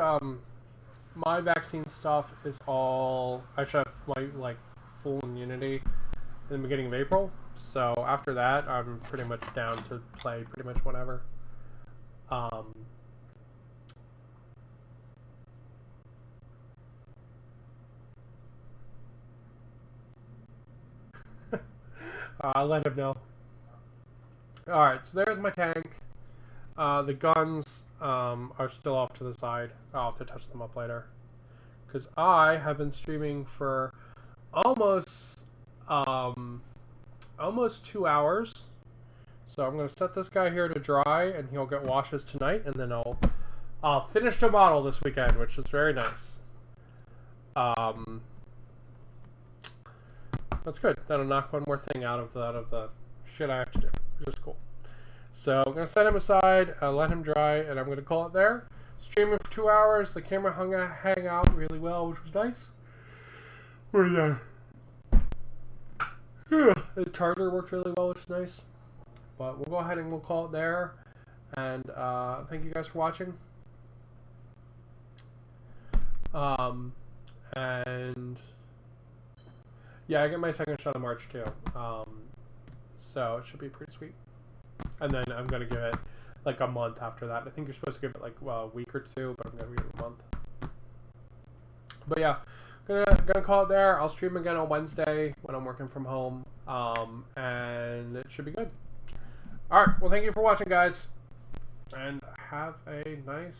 my vaccine stuff is all, I should have, like full immunity in the beginning of April. So after that, I'm pretty much down to play pretty much whatever. I'll let him know. Alright, so there's my tank. The guns are still off to the side. I'll have to touch them up later. Because I have been streaming for almost 2 hours. So I'm going to set this guy here to dry, and he'll get washes tonight, and then I'll finish the model this weekend, which is very nice. That's good. That'll knock one more thing out of the shit I have to do, which is cool. So I'm going to set him aside, let him dry, and I'm going to call it there. Streaming for 2 hours. The camera hang out really well, which was nice. The charger worked really well, which is nice. But we'll go ahead and we'll call it there. And thank you guys for watching. And yeah, I get my second shot in March too. So it should be pretty sweet. And then I'm gonna give it like a month after that. I think you're supposed to give it like a week or two, but I'm gonna give it a month. But yeah, gonna call it there. I'll stream again on Wednesday when I'm working from home. And it should be good. All right. Well, thank you for watching, guys, and have a nice